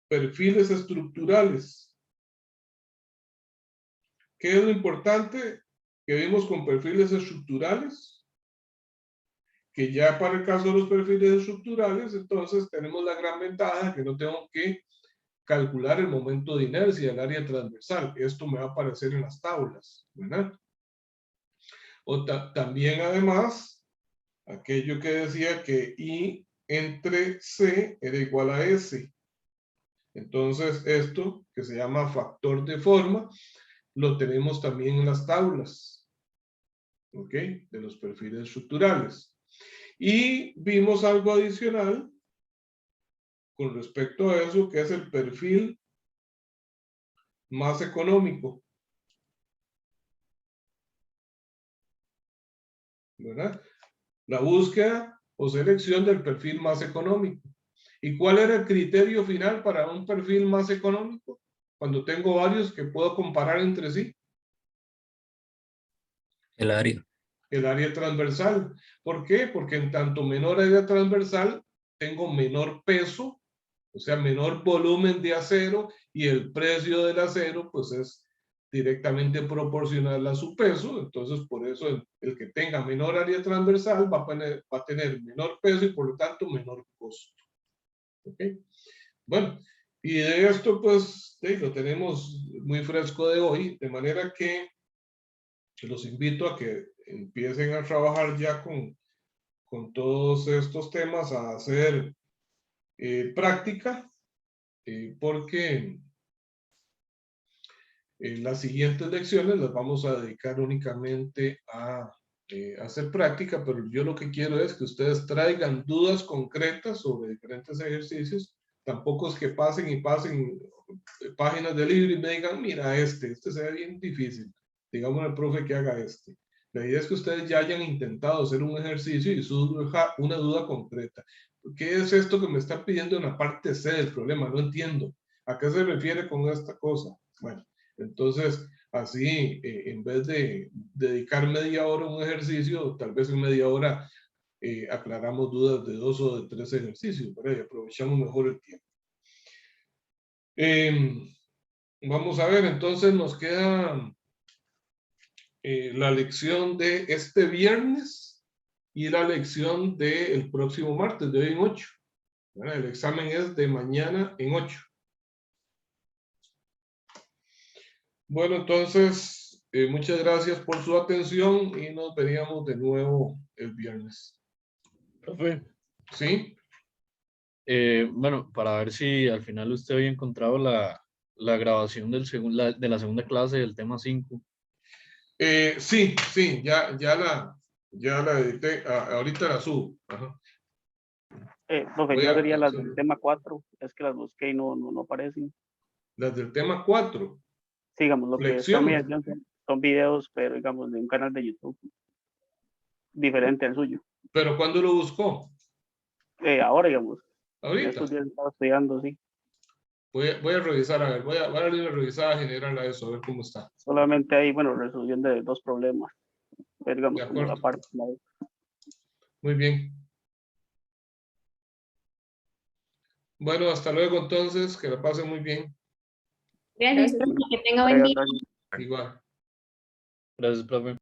perfiles estructurales. ¿Qué es lo importante que vimos con perfiles estructurales? Que ya para el caso de los perfiles estructurales, entonces tenemos la gran ventaja que no tengo que calcular el momento de inercia del área transversal. Esto me va a aparecer en las tablas, ¿verdad? O también además, aquello que decía que I entre C era igual a S. Entonces esto, que se llama factor de forma, lo tenemos también en las tablas, ¿ok? De los perfiles estructurales. Y vimos algo adicional con respecto a eso, que es el perfil más económico, ¿verdad? La búsqueda o selección del perfil más económico. ¿Y cuál era el criterio final para un perfil más económico? Cuando tengo varios que puedo comparar entre sí. El área. El área transversal. ¿Por qué? Porque en tanto menor área transversal, tengo menor peso, o sea, menor volumen de acero, y el precio del acero, pues es directamente proporcional a su peso. Entonces, por eso el que tenga menor área transversal va a tener menor peso y por lo tanto menor costo. ¿Ok? Bueno, y de esto, pues, lo tenemos muy fresco de hoy, de manera que los invito a que empiecen a trabajar ya con todos estos temas, a hacer práctica, porque en las siguientes lecciones las vamos a dedicar únicamente a hacer práctica, pero yo lo que quiero es que ustedes traigan dudas concretas sobre diferentes ejercicios. Tampoco es que pasen y pasen páginas de libro y me digan, mira, este se ve bien difícil, digamos al profe que haga este. La idea es que ustedes ya hayan intentado hacer un ejercicio y surja una duda concreta. ¿Qué es esto que me está pidiendo en la parte C del problema? No entiendo. ¿A qué se refiere con esta cosa? Bueno, entonces, así, en vez de dedicar media hora a un ejercicio, tal vez en media hora aclaramos dudas de 2 o de 3 ejercicios, ¿verdad? Y aprovechamos mejor el tiempo. Vamos a ver, entonces nos queda la lección de este viernes y la lección del próximo martes, de hoy en 8. ¿Verdad? El examen es de mañana en 8. Bueno, entonces, muchas gracias por su atención y nos veríamos de nuevo el viernes. Profe, ¿Sí? bueno, para ver si al final usted había encontrado la grabación de la segunda clase del tema 5. Sí, ya la edité, ahorita la subo. Ajá. Profe, yo sería las del tema 4, es que las busqué y no aparecen. Las del tema 4. Sí, digamos, lo que Flexión. son videos, pero digamos, de un canal de YouTube diferente al suyo. ¿Pero cuándo lo buscó? Ahora, digamos, Ahorita. estos días estaba estudiando, sí. Voy a revisar, a ver, voy a darle una revisada general a eso, a ver cómo está. Solamente hay, bueno, resolución de 2 problemas, pero digamos, De como la acuerdo. parte. Muy bien. Bueno, hasta luego entonces, que la pasen muy bien. Gracias, profe, que tenga buen día. Igual. Gracias, profe.